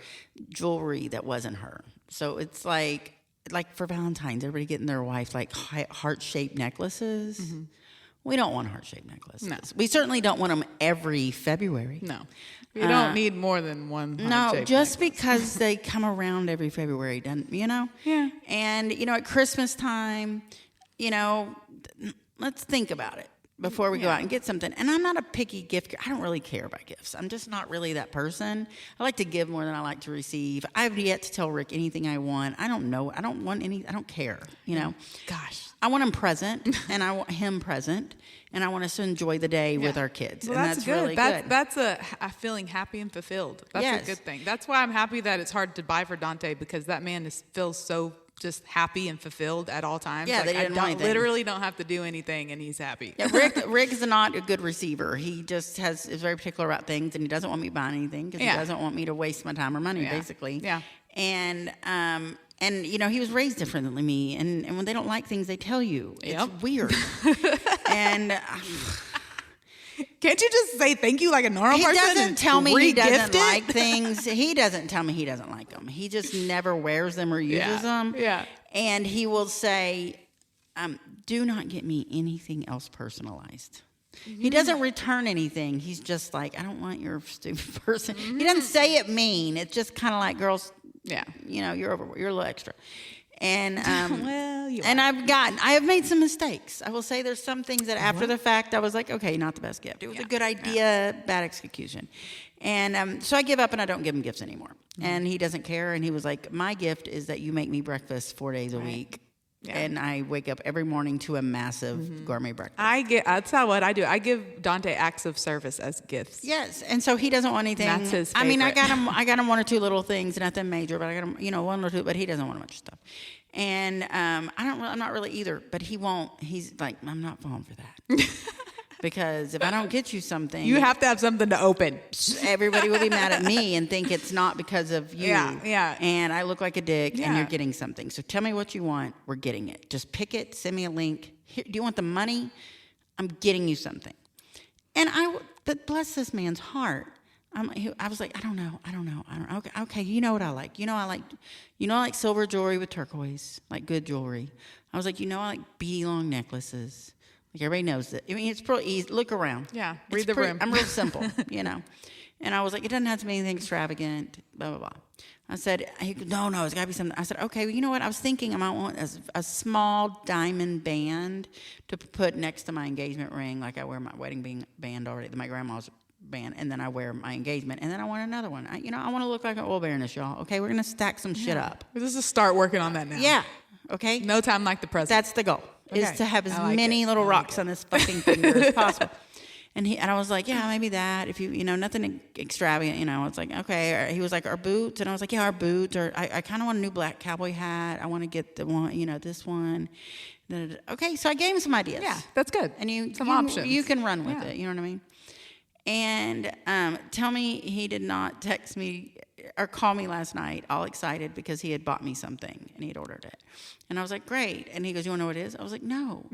jewelry that wasn't her. So it's like for Valentine's, everybody getting their wife like heart-shaped necklaces. Mm-hmm. We don't want heart-shaped necklaces. No. We certainly don't want them every February. No. You don't need more than one heart-shaped No, just necklace. because they come around every February, doesn't, you know? Yeah. And, you know, at Christmas time, you know, let's think about it before we go out and get something. And I'm not a picky gift. I don't really care about gifts. I'm just not really that person. I like to give more than I like to receive. I have yet to tell Rick anything I want. I don't know. I don't want any. I don't care. You know. Gosh. I want him present, and I want him present, and I want us to enjoy the day with our kids. Well, and that's good. Really good. That's a feeling happy and fulfilled. That's a good thing. That's why I'm happy that it's hard to buy for Dante because that man feels so just happy and fulfilled at all times. Yeah, like, they didn't want anything. Literally don't have to do anything, and he's happy. Yeah, Rick is not a good receiver. He just is very particular about things, and he doesn't want me buying anything because he doesn't want me to waste my time or money, basically. Yeah. And you know, he was raised different than me, and when they don't like things, they tell you. It's weird. And can't you just say thank you like a normal person? He doesn't tell me he doesn't it? like things. He doesn't tell me he doesn't like them. He just never wears them or uses them. Yeah. And he will say, do not get me anything else personalized. Mm-hmm. He doesn't return anything. He's just like, I don't want your stupid person. Mm-hmm. He doesn't say it mean. It's just kind of like, girls, you know, you're a little extra. And I have made some mistakes. I will say there's some things that after the fact I was like, okay, not the best gift. It was a good idea, bad execution. And so I give up and I don't give him gifts anymore. Mm-hmm. And he doesn't care. And he was like, my gift is that you make me breakfast 4 days a week. Yeah. And I wake up every morning to a massive gourmet breakfast. That's not what I do. I give Dante acts of service as gifts. Yes, and so he doesn't want anything. That's his favorite. I mean, I got him 1 or 2 little things, nothing major, but I got him, you know, 1 or 2. But he doesn't want a bunch of stuff. And I'm not really either. But he won't. He's like, I'm not falling for that. Because if I don't get you something, You have to have something to open. everybody will be mad at me and think it's not because of you. Yeah. And I look like a dick, and Yeah. you're getting something. So tell me what you want. We're getting it. Just pick it. Send me a link. Here, do you want the money? I'm getting you something. And but bless this man's heart. I was like, I don't know. Okay, you know what I like. I like silver jewelry with turquoise, like good jewelry. I was like, I like beady long necklaces. Like everybody knows it. I mean, it's pretty easy. Look around. Yeah, read the room. I'm real simple, And I was like, it doesn't have to be anything extravagant, blah, blah, blah. I said, no, it's got to be something. I said, okay, well, you know what? I was thinking I might want a small diamond band to put next to my engagement ring. Like I wear my wedding band already, my grandma's band, and then I wear my engagement, and then I want another one. I want to look like an oil baroness, y'all. Okay, we're going to stack some shit up. Let's just start working on that now. Yeah, okay? No time like the present. That's the goal, is Okay. to have as I like many it. little I like rocks on this fucking finger as possible. And I was like, yeah, maybe that. If nothing extravagant, It's like, okay. Or he was like, our boots, and I was like, yeah, our boots. Or I kind of want a new black cowboy hat. I want to get the one, this one. Okay, so I gave him some ideas. Yeah, that's good. And some options. You can run with it. You know what I mean? And tell me he did not text me or call me last night all excited because he had bought me something and he had ordered it. And I was like, great. And he goes, you want to know what it is? I was like, no.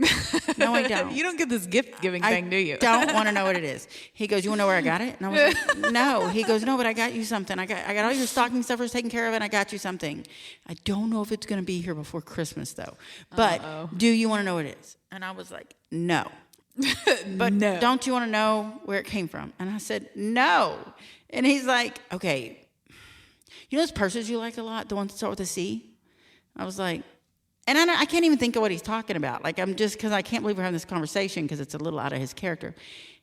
No, I don't. You don't get this gift-giving thing, do you? Don't want to know what it is. He goes, you want to know where I got it? And I was like, no. He goes, no, but I got you something. I got all your stocking stuffers taken care of, and I got you something. I don't know if it's going to be here before Christmas, though. But do you want to know what it is? And I was like, no. But No. don't you want to know where it came from? And I said, no. And he's like, okay. You know those purses you like a lot, the ones that start with a C? I was like, and I can't even think of what he's talking about. Like, because I can't believe we're having this conversation because it's a little out of his character.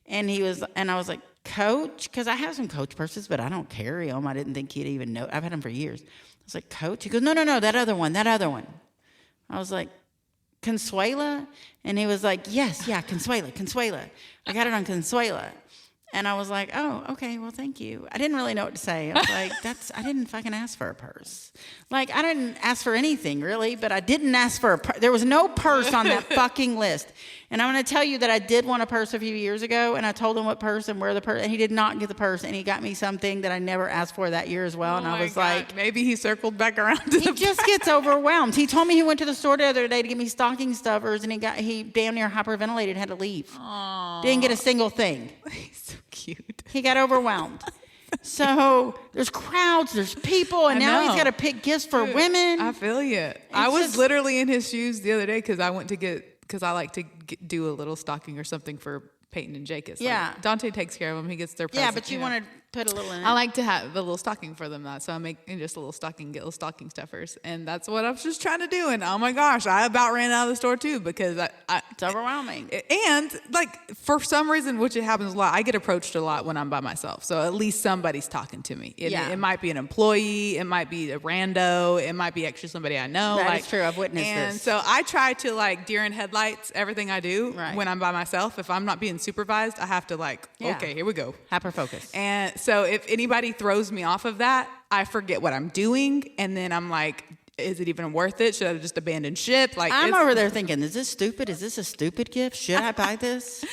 And I was like, Coach? Because I have some Coach purses, but I don't carry them. I didn't think he'd even know. I've had them for years. I was like, Coach? He goes, no, that other one. I was like, Consuela? And he was like, yes, yeah, Consuela. I got it on Consuela. And I was like, oh, okay, well, thank you. I didn't really know what to say. I was like, I didn't fucking ask for a purse. Like, I didn't ask for anything, really, but I didn't ask for a purse. There was no purse on that fucking list. And I'm going to tell you that I did want a purse a few years ago, and I told him what purse and where the purse, and he did not get the purse, and he got me something that I never asked for that year as well. And I was like, maybe he circled back around to he just gets overwhelmed. He told me he went to the store the other day to get me stocking stuffers, and he damn near hyperventilated and had to leave. Aww. Didn't get a single thing. He's so cute. He got overwhelmed. So there's crowds, there's people, and now he's got to pick gifts for women. I feel you. I was literally in his shoes the other day because I like to do a little stocking or something for Peyton and Jacobs. Yeah. Like, Dante takes care of them. He gets their presents. Yeah, but you want to put a little in it. I like to have a little stocking for them, though. So I make just a little stocking, get little stocking stuffers. And that's what I was just trying to do. And oh my gosh, I about ran out of the store too because it's overwhelming. And like for some reason, which it happens a lot, I get approached a lot when I'm by myself. So at least somebody's talking to me. It might be an employee. It might be a rando. It might be actually somebody I know. That is true. I've witnessed this. And so I try to like deer in headlights everything I do when I'm by myself. If I'm not being supervised, I have to okay, here we go. Hyper focus. And so if anybody throws me off of that, I forget what I'm doing. And then I'm like, is it even worth it? Should I just abandon ship? Like I'm over there thinking, is this stupid? Is this a stupid gift? Should I buy this?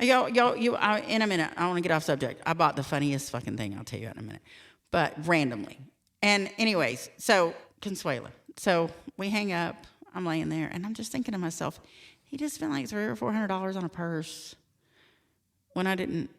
In a minute, I want to get off subject. I bought the funniest fucking thing. I'll tell you in a minute. But randomly. And anyways, so Consuela. So we hang up. I'm laying there. And I'm just thinking to myself, he just spent like $300 or $400 on a purse when I didn't.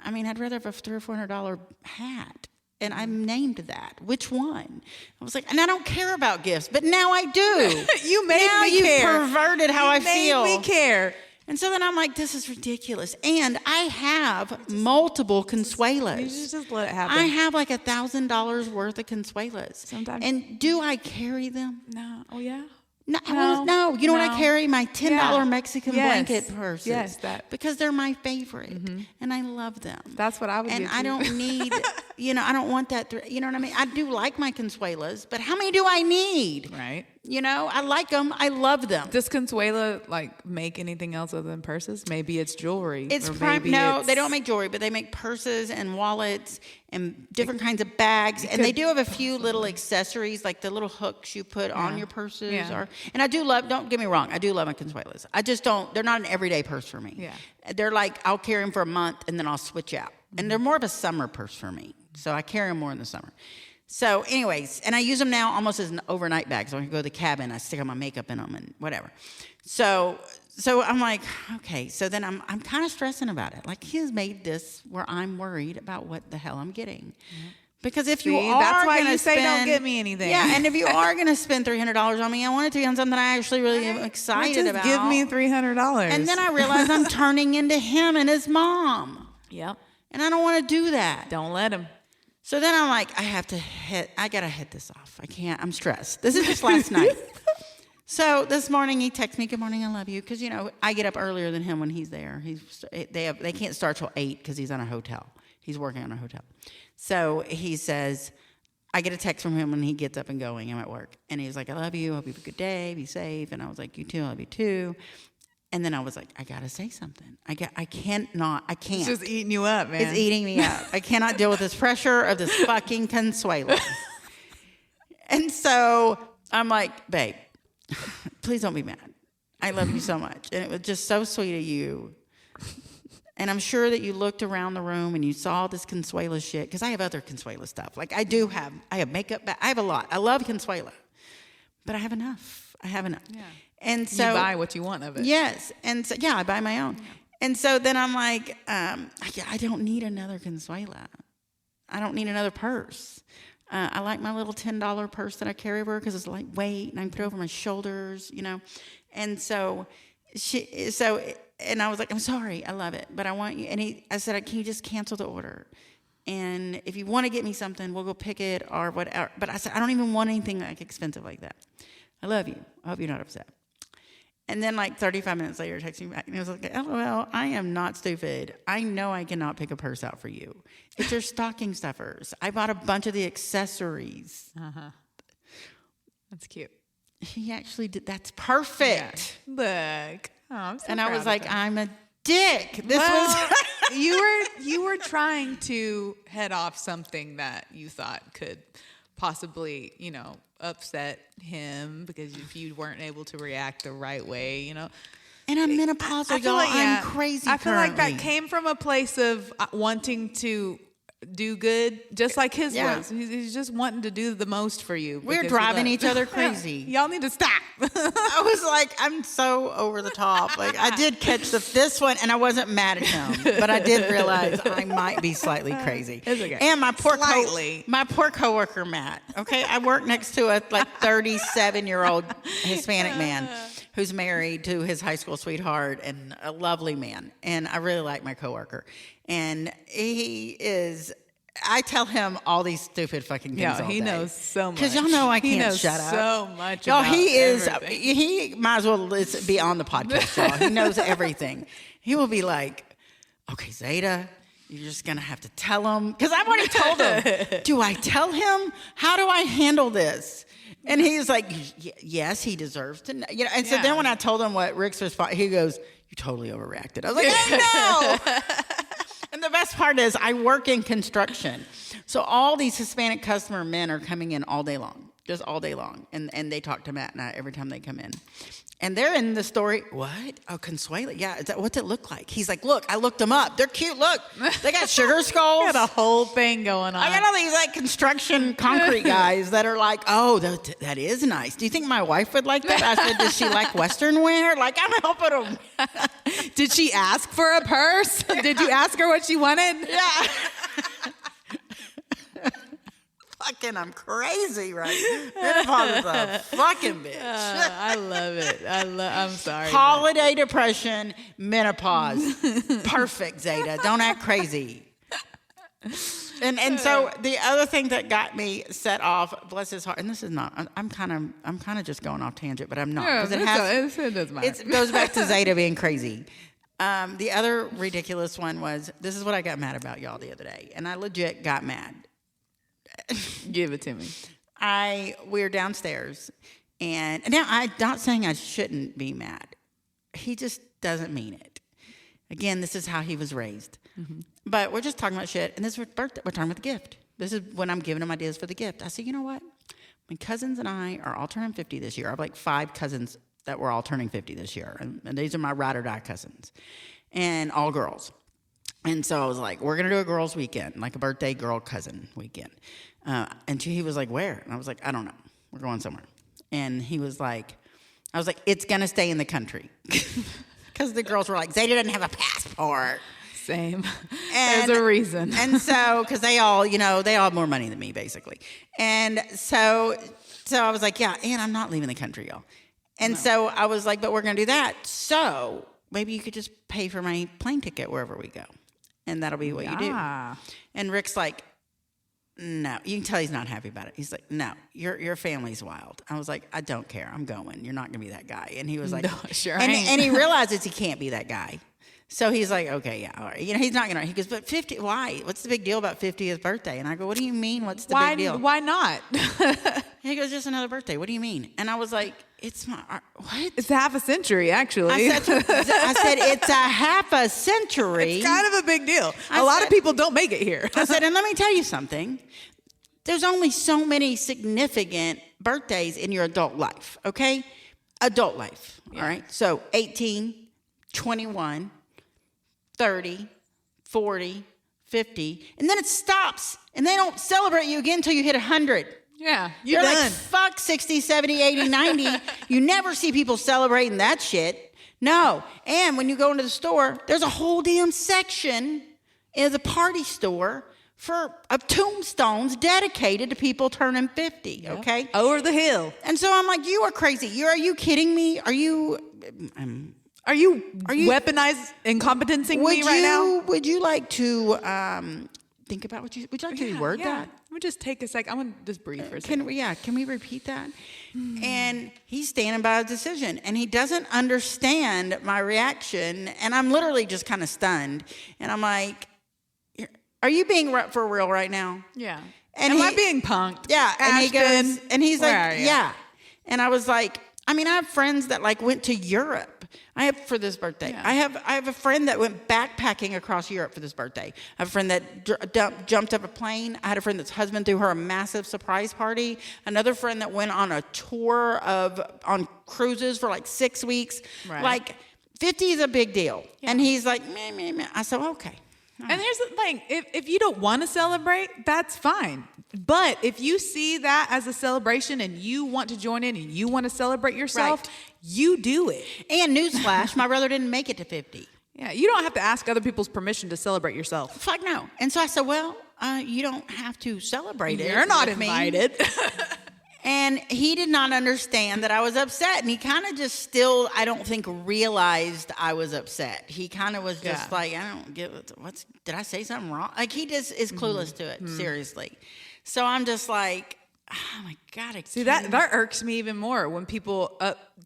I mean, I'd rather have a $300 or $400 hat. And I named that. Which one? I was like, and I don't care about gifts, but now I do. You made now me care. Now you've perverted how I feel. Made me care. And so then I'm like, this is ridiculous. And I have multiple Consuelas. You should just let it happen. I have like $1,000 worth of Consuelas. Sometimes. And do I carry them? No. Oh, yeah? No. You know what I carry? My $10 Mexican blanket purses. Yes, that. Because they're my favorite. And I love them. That's what I would And give I you. don't need I don't want that. You know what I mean? I do like my Consuelas, but how many do I need? Right. I like them. I love them. Does Consuela like make anything else other than purses? Maybe it's jewelry. It's or no, they don't make jewelry, but they make purses and wallets and different kinds of bags. And they do have a few little accessories, like the little hooks you put on your purses. Yeah. And I do love, don't get me wrong, I do love my Consuelas. I just don't, they're not an everyday purse for me. Yeah. They're like, I'll carry them for a month and then I'll switch out. And they're more of a summer purse for me. So I carry them more in the summer. So anyways, and I use them now almost as an overnight bag. So I can go to the cabin, I stick all my makeup in them and whatever. So I'm like, okay. So then I'm kind of stressing about it. Like, he has made this where I'm worried about what the hell I'm getting. Because if you are that's why gonna you say don't spend- get me anything. Yeah, and if you are going to spend $300 on me, I want it to be on something I actually really am excited about. Give me $300. And then I realize I'm turning into him and his mom. Yep. And I don't want to do that. Don't let him. So then I'm like, I got to hit this off. I can't, I'm stressed. This is just last night. So this morning he texts me, good morning, I love you. Because, I get up earlier than him when he's there. They can't start till 8 because he's on a hotel. He's working on a hotel. So he says, I get a text from him when he gets up and going. I'm at work. And he's like, I love you. Hope you have a good day. Be safe. And I was like, you too. I love you too. And then I was like, I got to say something. I can't. It's just eating you up, man. It's eating me up. I cannot deal with this pressure of this fucking Consuelo. And so I'm like, babe, please don't be mad. I love you so much. And it was just so sweet of you. And I'm sure that you looked around the room and you saw this Consuela shit. Because I have other Consuela stuff. Like I have makeup. I have a lot. I love Consuela. But I have enough. Yeah. And so you buy what you want of it. Yes. And so, I buy my own. Yeah. And so then I'm like, I don't need another Consuela. I don't need another purse. I like my little $10 purse that I carry over because it's lightweight and I can put it over my shoulders, And so and I was like, I'm sorry, I love it, but I want you. And I said, can you just cancel the order? And if you want to get me something, we'll go pick it or whatever. But I said, I don't even want anything like expensive like that. I love you. I hope you're not upset. And then 35 minutes later, texting me back. And I was like, LOL, I am not stupid. I know I cannot pick a purse out for you. It's your stocking stuffers. I bought a bunch of the accessories. Uh-huh. That's cute. He actually did. That's perfect. Yeah. Look. Oh, I'm so and proud I was like, of that. I'm a dick. This was... you were trying to head off something that you thought could possibly, upset him because if you weren't able to react the right way, And I'm menopausal, y'all. I'm crazy. I feel like that came from a place of wanting to do good, just like his was. He's just wanting to do the most for you. We're driving each other crazy. Y'all need to stop. I was like, I'm so over the top. Like, I did catch this one, and I wasn't mad at him, but I did realize I might be slightly crazy. It's okay. And my poor coworker Matt. Okay, I work next to a 37-year-old Hispanic man who's married to his high school sweetheart and a lovely man. And I really like my coworker. And he is, I tell him all these stupid fucking things all he day. knows so much. Because y'all know I can't shut up. So much y'all, about everything. He might as well be on the podcast, y'all. He knows everything. He will be like, okay, Zeta, you're just going to have to tell him. Because I've already told him. Do I tell him? How do I handle this? And he's like, yes, he deserves to know. And so then when I told him what Rick's response, he goes, you totally overreacted. I was like, I know. And the best part is I work in construction. So all these Hispanic customer men are coming in all day long, just all day long. And they talk to Matt and I every time they come in. And they're in the story, what? Oh, Consuela. Yeah, what's it look like? He's like, look, I looked them up. They're cute. Look, they got sugar skulls. Got a whole thing going on. I got all these construction concrete guys that are like, oh, that is nice. Do you think my wife would like that? I said, does she like Western wear? Like, I'm helping them. Did she ask for a purse? Did you ask her what she wanted? Yeah. Fucking, I'm crazy, right? Menopause is a fucking bitch. I love it. I'm sorry. Holiday depression, menopause. Perfect, Zeta. Don't act crazy. And so the other thing that got me set off, bless his heart, and this is not, I'm kind of just going off tangent, but I'm not. Yeah, it doesn't matter. It goes back to Zeta being crazy. The other ridiculous one was, this is what I got mad about y'all the other day. And I legit got mad. Give it to me. We were downstairs. And now I'm not saying I shouldn't be mad. He just doesn't mean it. Again, this is how he was raised. Mm-hmm. But we're just talking about shit. And this is birthday. We're talking about the gift. This is when I'm giving him ideas for the gift. I said, you know what? My cousins and I are all turning 50 this year. I have like 5 cousins that were all turning 50 this year. And these are my ride or die cousins. And all girls. And so I was like, we're going to do a girls' weekend, like a birthday girl cousin weekend. And he was like, where? And I was like, I don't know. We're going somewhere. And he was like, I was like, it's going to stay in the country. Because the girls were like, Zeta doesn't have a passport. Same. And, there's a reason. And so, because they all have more money than me, basically. And so I was like, yeah, and I'm not leaving the country, y'all. And so I was like, but we're going to do that. So maybe you could just pay for my plane ticket wherever we go. And that'll be what you do. And Rick's like, no. You can tell he's not happy about it. He's like, no, your family's wild. I was like, I don't care. I'm going. You're not going to be that guy. And he was like, no, sure and he realizes he can't be that guy. So he's like, okay, yeah, all right. He's not going to. He goes, but 50, why? What's the big deal about 50th birthday? And I go, what do you mean? What's the big deal? Why not? He goes, just another birthday. What do you mean? And I was like, it's my, what? It's half a century, actually. I said, it's a half a century. It's kind of a big deal. A lot of people don't make it here. I said, and let me tell you something. There's only so many significant birthdays in your adult life, okay? Adult life, all right? So 18, 21, 30, 40, 50, and then it stops, and they don't celebrate you again until you hit 100. Yeah, you're done. Like, fuck 60, 70, 80, 90. You never see people celebrating that shit. No. And when you go into the store, there's a whole damn section in the party store of tombstones dedicated to people turning 50, okay? Over the hill. And so I'm like, you are crazy. Are you kidding me? Are you weaponized incompetencing me right now? Would you like to think about would you like to reword that? Let me just take a sec. I'm going to just breathe for a second. Can we repeat that? And he's standing by his decision, and he doesn't understand my reaction, and I'm literally just kind of stunned. And I'm like, are you being for real right now? Yeah. And am I being punked? Yeah. And he goes, and he's like, yeah. And I was like, I have friends that like went to Europe. For this birthday. Yeah. I have a friend that went backpacking across Europe for this birthday. I have a friend that jumped up a plane. I had a friend that's husband threw her a massive surprise party. Another friend that went on a tour on cruises for like 6 weeks. Right. Like 50 is a big deal. Yeah. And he's like, meh. I said, okay. And here's the thing, if you don't want to celebrate, that's fine. But if you see that as a celebration and you want to join in and you want to celebrate yourself, you do it. And newsflash, my brother didn't make it to 50. Yeah, you don't have to ask other people's permission to celebrate yourself. Fuck no. And so I said, well, you don't have to celebrate it. You're not invited. And he did not understand that I was upset. And he kind of just still, I don't think, realized I was upset. He kind of was just like, I don't get did I say something wrong? Like, he just is clueless to it, seriously. So I'm just like, oh my God. See, that irks me even more when people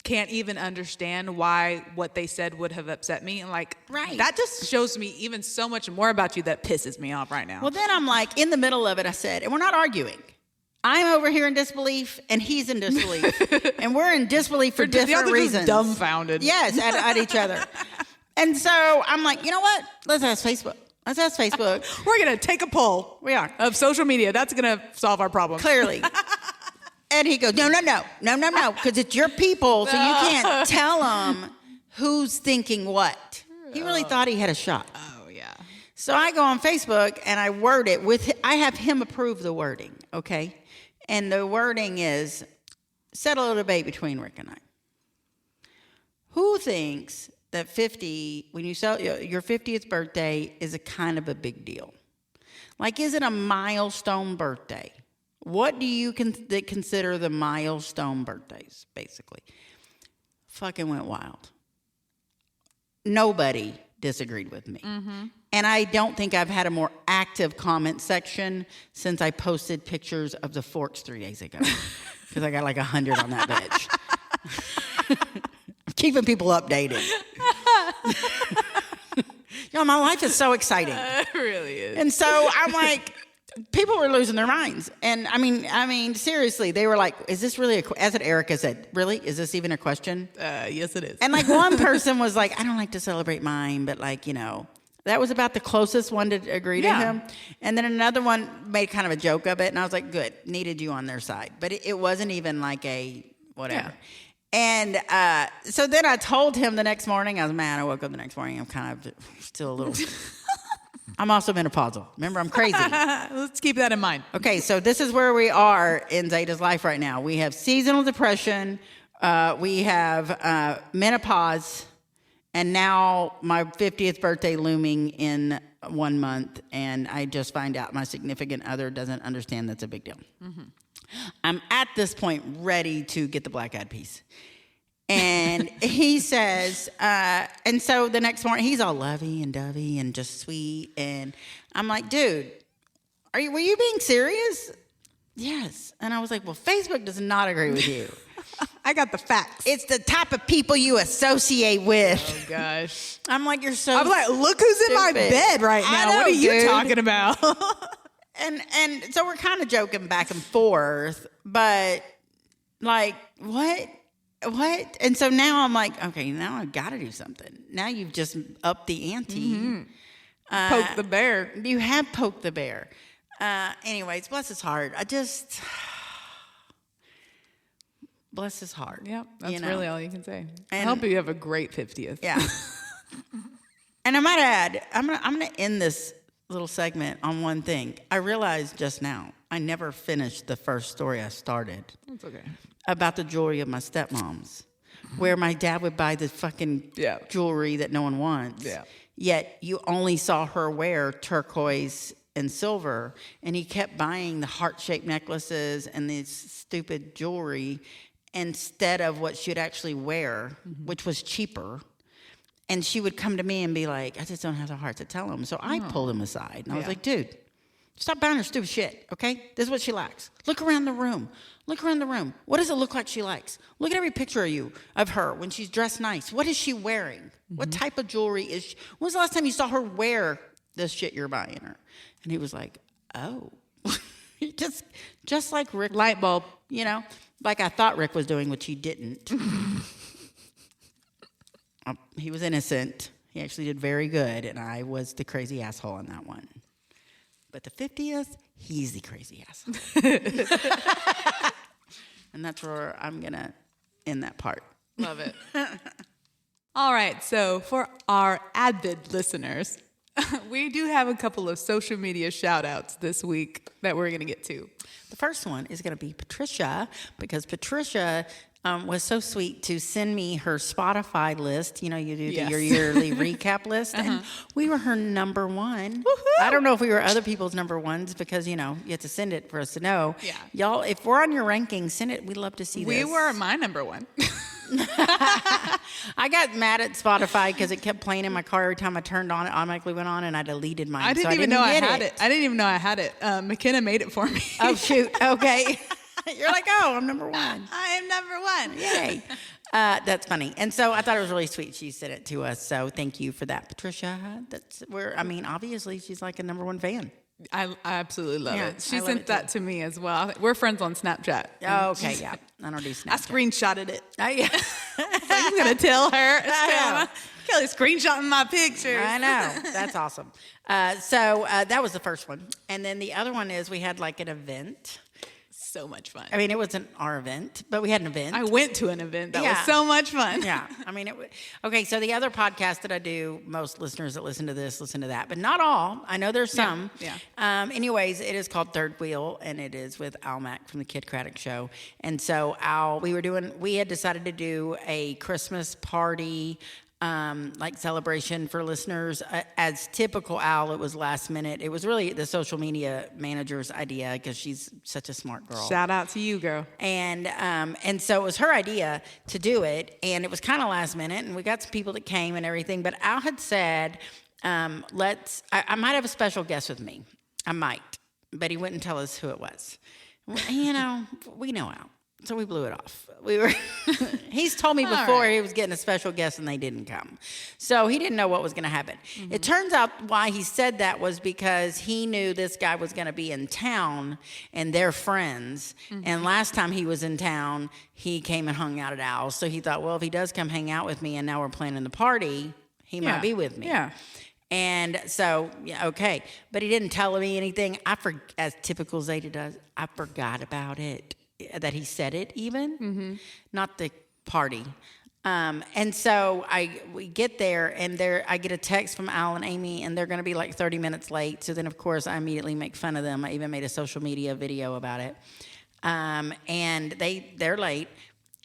can't even understand why what they said would have upset me. And like, that just shows me even so much more about you that pisses me off right now. Well, then I'm like, in the middle of it, I said, and we're not arguing. I'm over here in disbelief, and he's in disbelief. And we're in disbelief for different reasons. Dumbfounded. Yes, at each other. And so I'm like, you know what? Let's ask Facebook. We're going to take a poll. We are. Of social media. That's going to solve our problem. Clearly. And he goes, no, because it's your people, so you can't tell them who's thinking what. He really thought he had a shot. Oh, yeah. So I go on Facebook, and I word it I have him approve the wording, okay? And the wording is, settle a debate between Rick and I. Who thinks that 50, when you celebrate your 50th birthday, is a kind of a big deal? Like, is it a milestone birthday? What do you consider the milestone birthdays, basically? Fucking went wild. Nobody disagreed with me. Mm-hmm. And I don't think I've had a more active comment section since I posted pictures of the forks 3 days ago. Because I got like 100 on that bitch. Keeping people updated. Y'all, my life is so exciting. It really is. And so I'm like, people were losing their minds. And I mean, seriously, they were like, is this really as Erica said, really? Is this even a question? Yes, it is. And like one person was like, I don't like to celebrate mine, but like, that was about the closest one to agree to him. And then another one made kind of a joke of it. And I was like, good, needed you on their side. But it wasn't even like a whatever. Yeah. And so then I told him the next morning, I was mad. I woke up the next morning. I'm kind of still a little... I'm also menopausal. Remember, I'm crazy. Let's keep that in mind. Okay, so this is where we are in Zeta's life right now. We have seasonal depression. We have menopause. And now my 50th birthday looming in 1 month. And I just find out my significant other doesn't understand that's a big deal. Mm-hmm. I'm at this point ready to get the black eyed peas. And he says, and so the next morning, he's all lovey and dovey and just sweet. And I'm like, dude, were you being serious? Yes. And I was like, well, Facebook does not agree with you. I got the facts. It's the type of people you associate with. Oh, gosh. I'm like, you're so I'm like, look who's in my bed right now. Know, what are you dude. talking about? And so we're kind of joking back and forth. But, like, what? And so now I'm like, okay, now I've got to do something. Now you've just upped the ante. Mm-hmm. Poke the bear. You have poked the bear. Anyways, bless his heart. Bless his heart. Yep, that's really all you can say. And I hope you have a great 50th. Yeah. And I might add, I'm gonna end this little segment on one thing. I realized just now, I never finished the first story I started. That's okay. About the jewelry of my stepmoms, where my dad would buy the fucking jewelry that no one wants. Yeah. Yet you only saw her wear turquoise and silver, and he kept buying the heart-shaped necklaces and this stupid jewelry instead of what she'd actually wear, which was cheaper. And she would come to me and be like, I just don't have the heart to tell him. So I pulled him aside, and I was like, dude, stop buying her stupid shit, okay? This is what she likes. Look around the room. Look around the room. What does it look like she likes? Look at every picture of her when she's dressed nice. What is she wearing? Mm-hmm. What type of jewelry is she? When was the last time you saw her wear this shit you're buying her? And he was like, oh. just like Rick. Light bulb. Like I thought Rick was doing, which he didn't. He was innocent. He actually did very good, and I was the crazy asshole on that one. But the 50th, he's the crazy asshole. And that's where I'm going to end that part. Love it. All right, so for our avid listeners, we do have a couple of social media shout-outs this week that we're going to get to. The first one is going to be Patricia, because Patricia was so sweet to send me her Spotify list. You do your yearly recap list. And we were her number one. Woo-hoo! I don't know if we were other people's number ones because, you have to send it for us to know. Yeah. Y'all, if we're on your rankings, send it. We'd love to see this. We were my number one. I got mad at Spotify because it kept playing in my car every time I turned on. It automatically went on, and I deleted mine. I didn't even know I had it. I didn't even know I had it. McKenna made it for me. Oh, shoot. Okay. You're like, oh, I'm number one. I am number one. Yay. That's funny. And so I thought it was really sweet. She sent it to us. So thank you for that, Patricia. Obviously, she's like a number one fan. I absolutely love it. She sent that to me as well. We're friends on Snapchat. Oh, okay, yeah. I don't do Snapchat. I screenshotted it. I'm going to tell her. Kelly screenshotting my pictures. I know. That's awesome. So that was the first one. And then the other one is we had like an event. So much fun. It wasn't our event, but we had an event. I went to an event. That was so much fun. Yeah. Okay, so the other podcast that I do, most listeners that listen to this, listen to that, but not all. I know there's some. Yeah. Anyways, it is called Third Wheel, and it is with Al Mack from the Kid Craddock Show. And so we had decided to do a Christmas party celebration for listeners. As typical Al, it was last minute. It was really the social media manager's idea because she's such a smart girl. Shout out to you, girl. And so it was her idea to do it, and it was kind of last minute, and we got some people that came and everything. But Al had said, I might have a special guest with me. I might, but he wouldn't tell us who it was. We know Al. So we blew it off. He's told me before he was getting a special guest and they didn't come. So he didn't know what was going to happen. Mm-hmm. It turns out why he said that was because he knew this guy was going to be in town and they're friends. Mm-hmm. And last time he was in town, he came and hung out at Al's. So he thought, well, if he does come hang out with me and now we're planning the party, he might be with me. Yeah. And so, okay. But he didn't tell me anything. As typical Zeta does, I forgot about it. That he said it even, not the party. And so we get there and I get a text from Al and Amy and they're going to be like 30 minutes late. So then of course I immediately make fun of them. I even made a social media video about it. And they're late.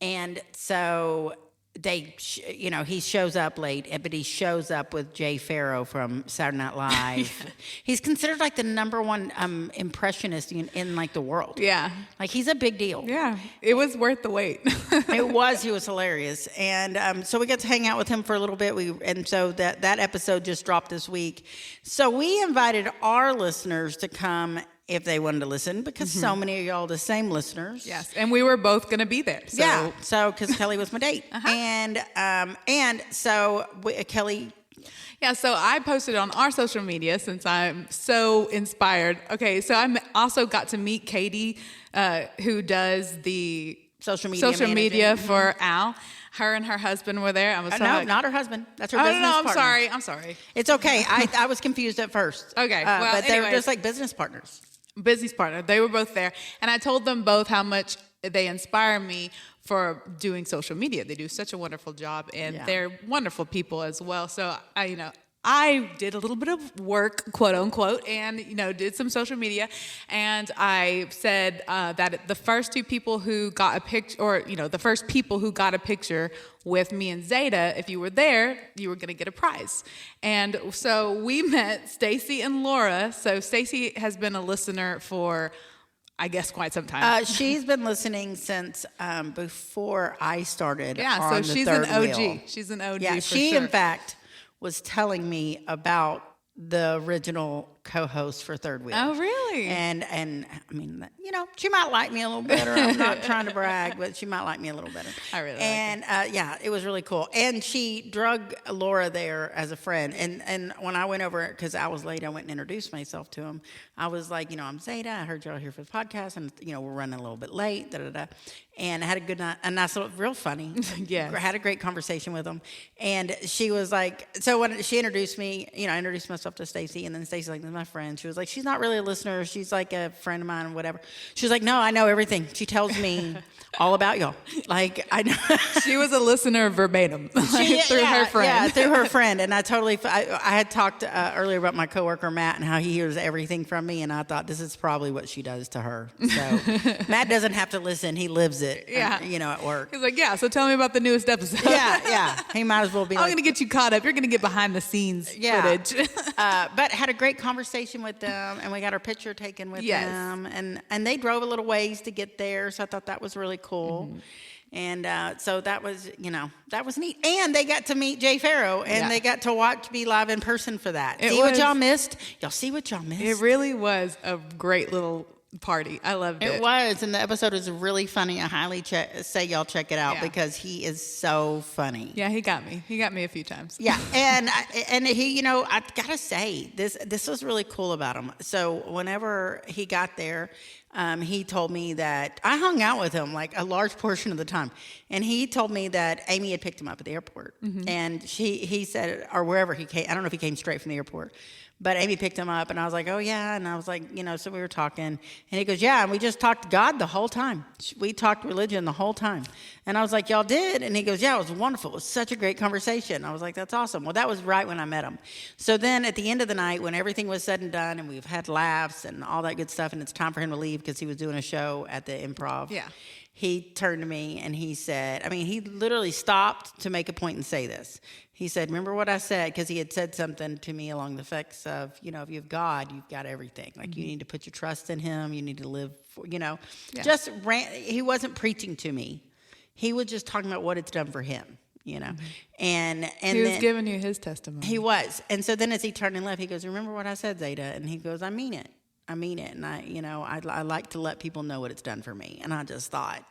And so he shows up late, but he shows up with Jay Farrow from Saturday Night Live. He's considered like the number one impressionist in like the world. Yeah. Like he's a big deal. Yeah. It was worth the wait. It was. He was hilarious. And so we got to hang out with him for a little bit. And so that episode just dropped this week. So we invited our listeners to come if they wanted to listen, because so many of y'all the same listeners. Yes, and we were both going to be there. So. Yeah, so because Kelly was my date. And so Kelly... Yeah, so I posted on our social media since I'm so inspired. Okay, so I also got to meet Katie, who does the social media for Al. Her and her husband were there. I was not her husband. That's her business partner. I'm sorry. It's okay. I was confused at first. Okay, but they were just like business partners. Business partner. They were both there. And I told them both how much they inspire me for doing social media. They do such a wonderful job, and they're wonderful people as well. So I did a little bit of work, quote unquote, and did some social media, and I said that the first two people who got a picture, or the first people who got a picture with me and Zeta, if you were there, you were going to get a prize. And so we met Stacy and Laura. So Stacy has been a listener for, I guess, quite some time. She's been listening since before I started. Yeah, on so the she's third an OG. wheel. She's an OG. Yeah, for she sure. in fact was telling me about the original co-host for Third Wheel. Oh, really? And I mean, she might like me a little better. I'm not trying to brag, but she might like me a little better. I really like her. Yeah, it was really cool. And she drug Laura there as a friend. And when I went over, because I was late, I went and introduced myself to him. I was like, I'm Zeta. I heard y'all here for the podcast, and we're running a little bit late. And I had a good night, a nice little, real funny. Yeah. I had a great conversation with him. And she was like, so when she introduced me, I introduced myself to Stacy, and then Stacy's like, this is my friend. She was like, she's not really a listener. She's like a friend of mine, whatever. She was like, no, I know everything. She tells me all about y'all. Like, I know. She was a listener verbatim through her friend. Yeah, through her friend. And I had talked earlier about my coworker, Matt, and how he hears everything from me. And I thought, this is probably what she does to her. So Matt doesn't have to listen. He lives it, at work. He's like, yeah, so tell me about the newest episode. Yeah. He might as well be I'm going to get you caught up. You're going to get behind the scenes footage. But had a great conversation with them, and we got our picture taken with them. And they drove a little ways to get there, so I thought that was really cool. Mm-hmm. And so that was, that was neat. And they got to meet Jay Farrow, and they got to watch me live in person for that. What y'all missed? Y'all see what y'all missed? It really was a great little party. I loved it. It was, and the episode was really funny. I highly say y'all check it out because he is so funny. Yeah, he got me. He got me a few times. Yeah, and he, I gotta say this was really cool about him. So whenever he got there, he told me that I hung out with him like a large portion of the time, and he told me that Amy had picked him up at the airport, and he said, or wherever he came. I don't know if he came straight from the airport. But Amy picked him up, and I was like, oh, yeah. And I was like, so we were talking. And he goes, yeah, and we just talked God the whole time. We talked religion the whole time. And I was like, y'all did? And he goes, yeah, it was wonderful. It was such a great conversation. I was like, that's awesome. Well, that was right when I met him. So then at the end of the night, when everything was said and done, and we've had laughs and all that good stuff, and it's time for him to leave because he was doing a show at the Improv. Yeah. He turned to me and he said, he literally stopped to make a point and say this. He said, remember what I said? Because he had said something to me along the effects of, if you have God, you've got everything. Like, you need to put your trust in him. You need to live for, he wasn't preaching to me. He was just talking about what it's done for him, And he was giving you his testimony. He was. And so then as he turned and left, he goes, remember what I said, Zeta? And he goes, I mean it. And I like to let people know what it's done for me. And I just thought,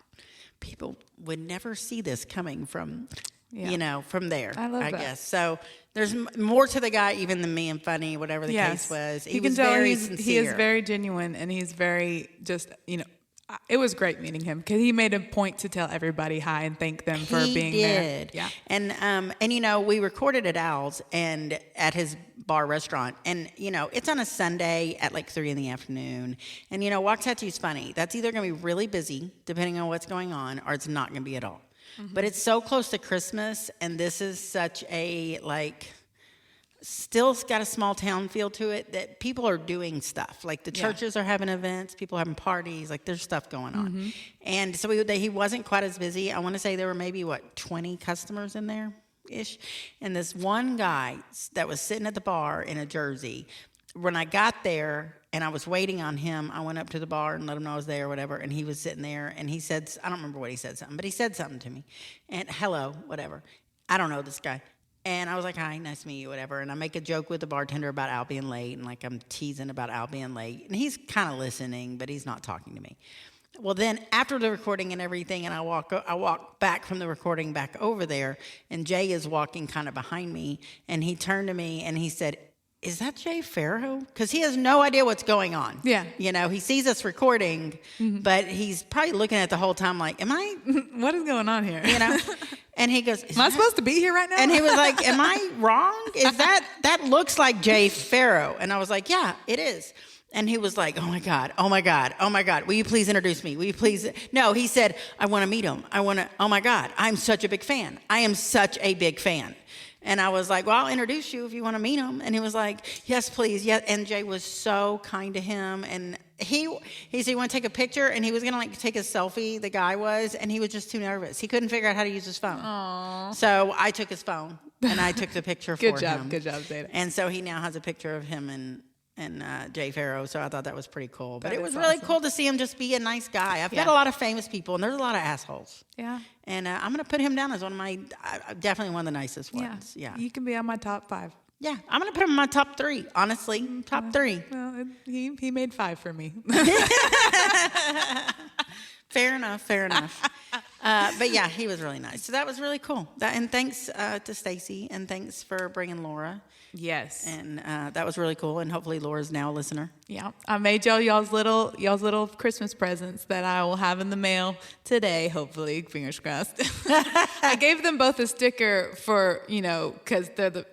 people would never see this coming from, Yeah. from there, I love that. guess. So there's more to the guy even than me and funny, whatever the case was. He can was tell very he is sincere. very genuine, and he's very just, it was great meeting him because he made a point to tell everybody hi and thank them for He being did. there. Yeah. And we recorded at Al's and at his bar restaurant, and it's on a Sunday at like 3 p.m. And Waxahachie's funny. That's either going to be really busy depending on what's going on, or it's not going to be at all. Mm-hmm. But it's so close to Christmas, and this is such a still got a small town feel to it that people are doing stuff. Like the churches are having events, people are having parties, like there's stuff going on. Mm-hmm. And so he wasn't quite as busy. I want to say there were maybe 20 customers in there ish. And this one guy that was sitting at the bar in a jersey, when I got there and I was waiting on him, I went up to the bar and let him know I was there or whatever. And he was sitting there and he said, I don't remember what he said something, but he said something to me and hello, whatever. I don't know this guy. And I was like, hi, nice to meet you, whatever. And I make a joke with the bartender about Al being late, and I'm teasing about Al being late. And he's kind of listening, but he's not talking to me. Well, then after the recording and everything, and I walk back from the recording back over there, and Jay is walking kind of behind me, and he turned to me and he said, is that Jay Farrow? Because he has no idea what's going on. Yeah. He sees us recording, but he's probably looking at it the whole time like, am I? What is going on here? And he goes, am I supposed to be here right now? And he was like, am I wrong? Is that looks like Jay Farrow? And I was like, yeah, it is. And he was like, oh my God, oh my God, oh my God. Will you please introduce me? Will you please? No, he said, I want to meet him. Oh my God, I'm such a big fan. I am such a big fan. And I was like, well, I'll introduce you if you want to meet him. And he was like, yes, please. Yeah. And Jay was so kind to him. And he said, you want to take a picture? And he was going to take a selfie, the guy was, and he was just too nervous. He couldn't figure out how to use his phone. Aww. So I took his phone and I took the picture for him. Good job, Zeta. And so he now has a picture of him and Jay Farrow, so I thought that was pretty cool. But that it was awesome. really cool to see him just be a nice guy. I've met a lot of famous people, and there's a lot of assholes. Yeah. And I'm going to put him down as definitely one of the nicest ones. Yeah. You can be on my top 5. Yeah, I'm going to put him in my top 3, honestly. Top 3. Well, he made 5 for me. Fair enough. But yeah, he was really nice. So that was really cool. And thanks to Stacy, and thanks for bringing Laura. Yes. And that was really cool. And hopefully Laura's now a listener. Yeah. I made y'all's little Christmas presents that I will have in the mail today, hopefully. Fingers crossed. I gave them both a sticker for, because they're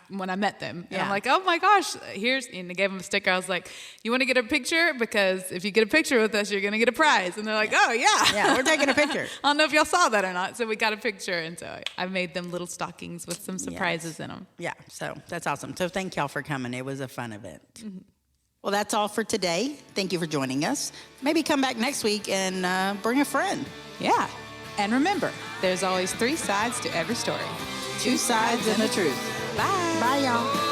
when I met them. And I'm like, oh my gosh, and I gave them a sticker. I was like, you want to get a picture? Because if you get a picture with us, you're going to get a prize. And they're like, oh yeah. Yeah, we're taking a picture. I don't know if y'all saw that or not. So we got a picture. And so I made them little stockings with some surprises in them. Yeah, so that's awesome. So thank y'all for coming. It was a fun event. Mm-hmm. Well, that's all for today. Thank you for joining us. Maybe come back next week and bring a friend. Yeah. And remember, there's always 3 sides to every story. 2 sides and the truth. Bye. Bye, y'all.